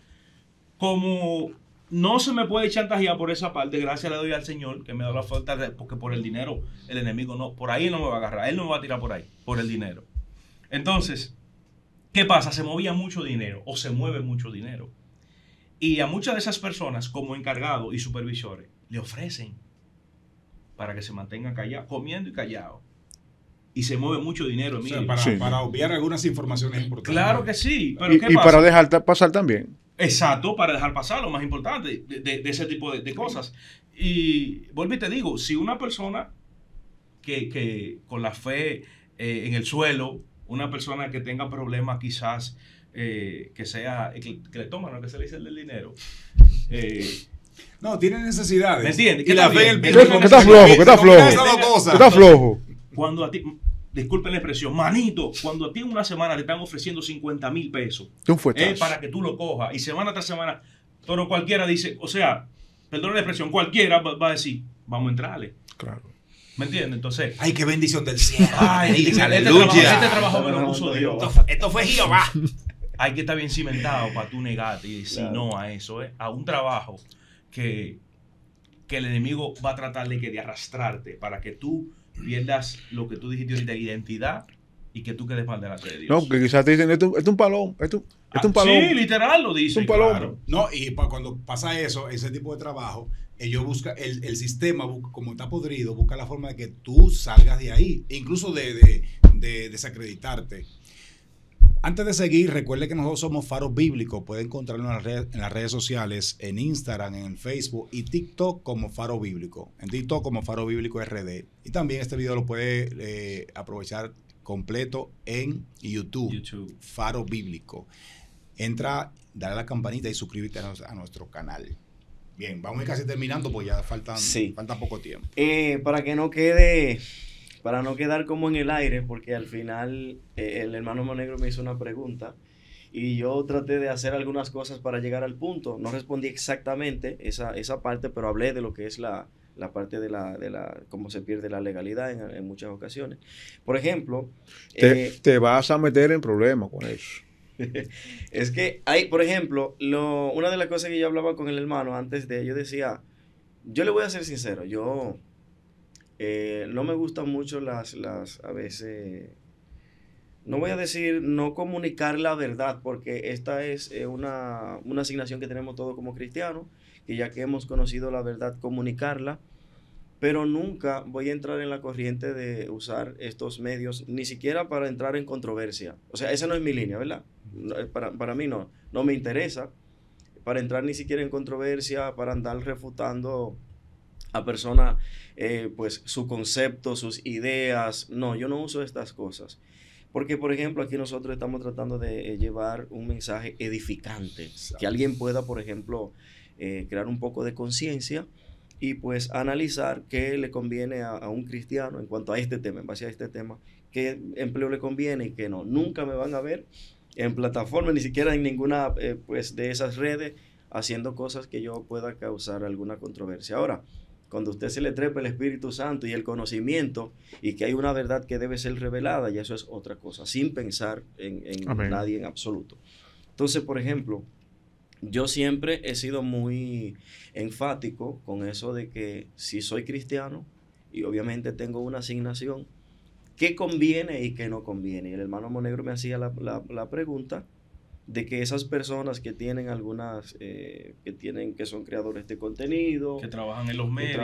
Como no se me puede chantajear por esa parte, gracias le doy al Señor que me da la falta porque por el dinero el enemigo no, por ahí no me va a agarrar, él no me va a tirar por ahí, por el dinero. Entonces, ¿qué pasa? Se movía mucho dinero o se mueve mucho dinero. Y a muchas de esas personas como encargados y supervisores le ofrecen para que se mantengan callados, comiendo y callados. Y se mueve mucho dinero, o sea, Emilio. para obviar algunas informaciones importantes. Claro que sí, pero ¿qué Y pasa? para dejar pasar también. Exacto, para dejar pasar lo más importante de ese tipo de cosas. Y vuelvo y te digo, si una persona que con la fe en el suelo, una persona que tenga problemas quizás, que sea, que le toma, ¿no? Que se le dice el del dinero. No, tiene necesidades. ¿Me entiendes? Y la fe en el Que está flojo, que está flojo. Que está flojo. Cuando a ti, disculpen la expresión, manito, cuando a ti en una semana te están ofreciendo 50,000 pesos Un fuetazo. para que tú lo cojas y semana tras semana, pero cualquiera dice, o sea, perdón la expresión, cualquiera va a decir, vamos a entrarle. Claro. ¿Me entiendes? Entonces, Ay, qué bendición del cielo. ay, este aleluya. trabajo me lo puso Dios. Esto fue Jehová. Hay que estar bien cimentado para tú negarte y decir Claro. no a eso, a un trabajo que el enemigo va a tratar de arrastrarte para que tú pierdas lo que tú dijiste ahorita, identidad, y que tú quedes mal delante de Dios. No, porque quizás te dicen, esto es un palón, esto es un palón. Sí, literal lo dice. Un palomo. Claro. No, y cuando pasa eso, ese tipo de trabajo, ellos buscan, el sistema, como está podrido, busca la forma de que tú salgas de ahí, e incluso de desacreditarte. Antes de seguir, recuerde que nosotros somos Faro Bíblico. Pueden encontrarnos en las redes sociales, en Instagram, en Facebook y TikTok como Faro Bíblico. En TikTok como Faro Bíblico RD. Y también este video lo puede aprovechar completo en YouTube. Faro Bíblico. Entra, dale a la campanita y suscríbete a nuestro canal. Bien, vamos a ir casi terminando porque ya falta poco tiempo. Para no quedar como en el aire, porque al final el hermano Monegro me hizo una pregunta y yo traté de hacer algunas cosas para llegar al punto. No respondí exactamente esa parte, pero hablé de lo que es la parte de cómo se pierde la legalidad en muchas ocasiones. Por ejemplo, Te vas a meter en problemas con eso. es que hay, por ejemplo, una de las cosas que yo hablaba con el hermano antes de, yo decía, yo le voy a ser sincero, yo no me gustan mucho a veces, no voy a decir no comunicar la verdad, porque esta es una asignación que tenemos todos como cristianos, que ya que hemos conocido la verdad, comunicarla, pero nunca voy a entrar en la corriente de usar estos medios, ni siquiera para entrar en controversia. O sea, esa no es mi línea, ¿verdad? Para mí no me interesa, para entrar ni siquiera en controversia, para andar refutando a personas, pues, su concepto, sus ideas. No, yo no uso estas cosas. Porque, por ejemplo, aquí nosotros estamos tratando de llevar un mensaje edificante, que alguien pueda, por ejemplo, crear un poco de conciencia y pues analizar qué le conviene a un cristiano en cuanto a este tema, en base a este tema, qué empleo le conviene y qué no. Nunca me van a ver en plataforma, ni siquiera en ninguna pues de esas redes, haciendo cosas que yo pueda causar alguna controversia. Ahora, cuando a usted se le trepa el Espíritu Santo y el conocimiento y que hay una verdad que debe ser revelada, y eso es otra cosa, sin pensar en nadie en absoluto. Entonces, por ejemplo, yo siempre he sido muy enfático con eso de que si soy cristiano y obviamente tengo una asignación, ¿qué conviene y qué no conviene? Y el hermano Monegro me hacía la pregunta de que esas personas que tienen algunas, que son creadores de contenido, que trabajan en los medios,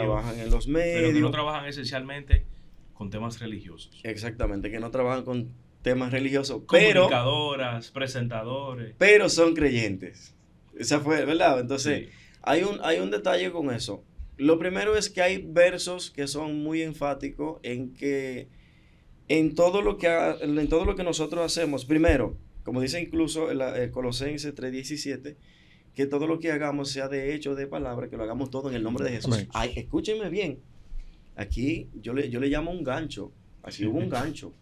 pero que no trabajan esencialmente con temas religiosos. Exactamente, que no trabajan con temas religiosos, comunicadoras, presentadores, pero son creyentes. Esa fue, ¿verdad? Entonces, sí. hay un detalle con eso. Lo primero es que hay versos que son muy enfáticos en que en todo lo que nosotros hacemos, primero, como dice incluso Colosenses 3:17, que todo lo que hagamos sea de hecho, de palabra, que lo hagamos todo en el nombre de Jesús. Ay, escúchenme bien. Aquí yo le llamo un gancho. Aquí hubo un gancho.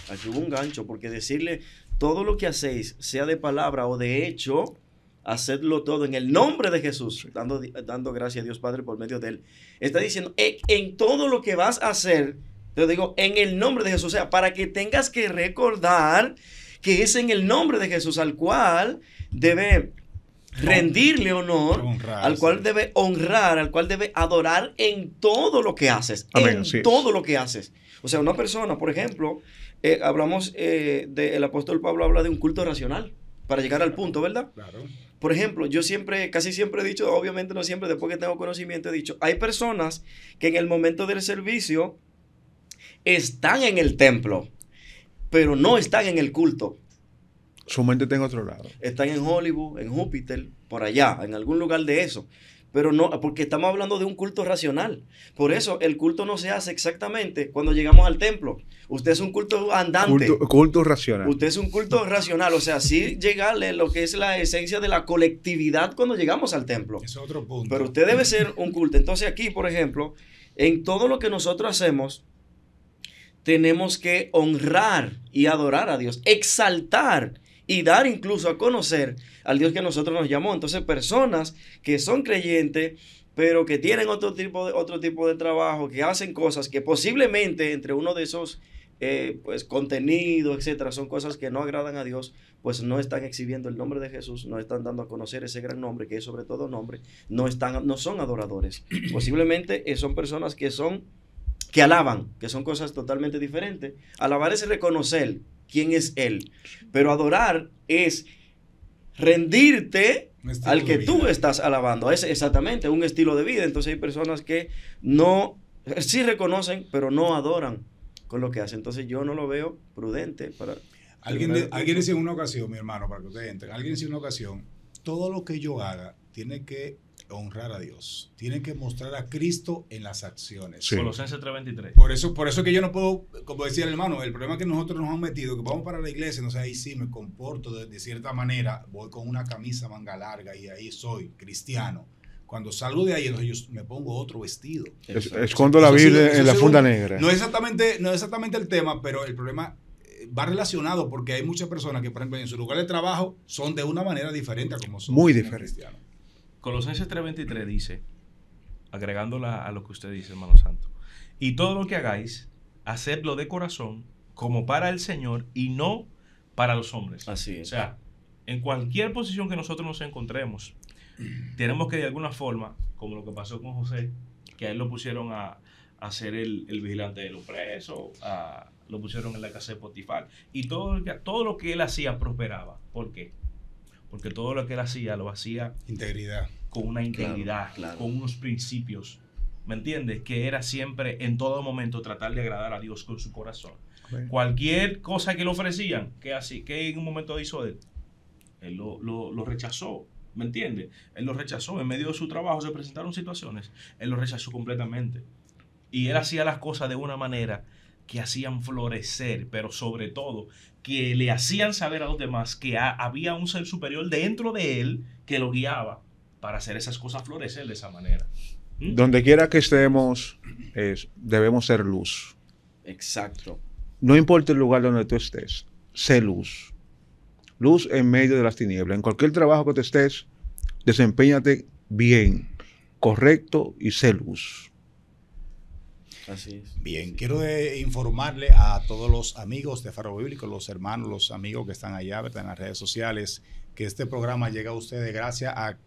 Aquí hubo un gancho, porque decirle todo lo que hacéis, sea de palabra o de hecho, hacedlo todo en el nombre de Jesús, dando gracias a Dios Padre por medio de Él. Está diciendo, en todo lo que vas a hacer, te digo, en el nombre de Jesús. O sea, para que tengas que recordar que es en el nombre de Jesús al cual debe rendirle honor, al cual debe honrar, al cual debe adorar en todo lo que haces. Amén, en todo lo que haces. O sea, una persona, por ejemplo, hablamos el apóstol Pablo habla de un culto racional, para llegar al punto, ¿verdad? Claro. Por ejemplo, yo casi siempre he dicho, obviamente no siempre, después que tengo conocimiento he dicho, hay personas que en el momento del servicio están en el templo, pero no están en el culto. Su mente está en otro lado. Están en Hollywood, en Júpiter, por allá, en algún lugar de eso. Pero no, porque estamos hablando de un culto racional. Por eso el culto no se hace exactamente cuando llegamos al templo. Usted es un culto andante. Culto racional. Usted es un culto racional. O sea, sí llegarle lo que es la esencia de la colectividad cuando llegamos al templo. Es otro punto. Pero usted debe ser un culto. Entonces aquí, por ejemplo, en todo lo que nosotros hacemos, tenemos que honrar y adorar a Dios, exaltar y dar incluso a conocer al Dios que a nosotros nos llamó. Entonces, personas que son creyentes, pero que tienen otro tipo de trabajo, que hacen cosas que posiblemente entre uno de esos pues contenido, etcétera, son cosas que no agradan a Dios, pues no están exhibiendo el nombre de Jesús, no están dando a conocer ese gran nombre, que es sobre todo nombre, no son adoradores. Posiblemente son personas que alaban, que son cosas totalmente diferentes. Alabar es reconocer quién es Él, pero adorar es rendirte al que tú estás alabando. Es exactamente un estilo de vida. Entonces hay personas que sí reconocen, pero no adoran con lo que hacen. Entonces yo no lo veo prudente para... Alguien decía en una ocasión, mi hermano, para que ustedes entren, alguien decía en una ocasión, todo lo que yo haga tiene que honrar a Dios, tiene que mostrar a Cristo en las acciones. Sí. Colosenses 3:23. Por eso que yo no puedo, como decía el hermano, el problema es que nosotros nos han metido, que vamos para la iglesia, no sé, ahí sí me comporto de cierta manera, voy con una camisa manga larga y ahí soy cristiano. Cuando salgo de ahí, entonces yo me pongo otro vestido. Escondo la Biblia en la funda negra. No es exactamente el tema, pero el problema va relacionado porque hay muchas personas que, por ejemplo, en su lugar de trabajo son de una manera diferente a como son. Muy diferente. Cristianos. Colosenses 3:23 dice, agregándola a lo que usted dice, hermano santo, y todo lo que hagáis, hacedlo de corazón, como para el Señor y no para los hombres. Así es. O sea, en cualquier posición que nosotros nos encontremos, tenemos que de alguna forma, como lo que pasó con José, que a él lo pusieron a ser el vigilante de los presos, lo pusieron en la casa de Potifar, y todo lo que él hacía prosperaba. ¿Por qué? Porque todo lo que él hacía, lo hacía Integridad. con una integridad, Claro. con unos principios, ¿me entiendes? Que era siempre, en todo momento, tratar de agradar a Dios con su corazón. Ok. Cualquier cosa que le ofrecían, que en un momento hizo él lo rechazó, ¿me entiendes? Él lo rechazó, en medio de su trabajo se presentaron situaciones, él lo rechazó completamente. Y él hacía las cosas de una manera que hacían florecer, pero sobre todo que le hacían saber a los demás que había un ser superior dentro de él que lo guiaba para hacer esas cosas florecer de esa manera. ¿Mm? Donde quiera que estemos, debemos ser luz. Exacto. No importa el lugar donde tú estés, sé luz. Luz en medio de las tinieblas. En cualquier trabajo que te estés, desempeñate bien, correcto y sé luz. Así es. Bien, quiero informarle a todos los amigos de Faro Bíblico, los hermanos, los amigos que están allá, ¿verdad?, en las redes sociales, que este programa llega a ustedes gracias a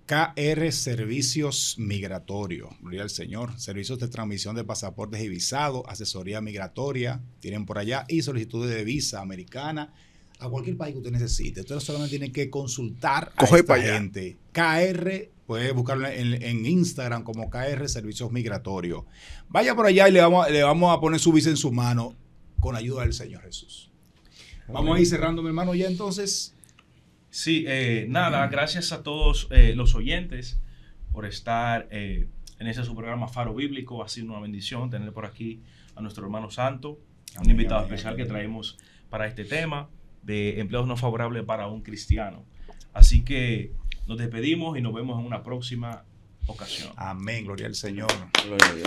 KR Servicios Migratorios. Gloria al Señor. Servicios de transmisión de pasaportes y visados, asesoría migratoria, tienen por allá, y solicitudes de visa americana a cualquier país que usted necesite. Usted solamente tiene que consultar a Coge esta para allá. gente. KR, puede buscarlo en Instagram como KR Servicios Migratorios. Vaya por allá y le vamos a poner su visa en su mano con ayuda del Señor Jesús. Vamos a ir cerrando, mi hermano, ya entonces. Sí, nada, gracias a todos los oyentes por estar en ese su programa Faro Bíblico. Ha sido una bendición tener por aquí a nuestro hermano Santo, un Amén, invitado amén, especial amén. que traemos para este tema de empleos no favorables para un cristiano. Así que nos despedimos y nos vemos en una próxima ocasión. Amén, gloria al Señor. Gloria a Dios.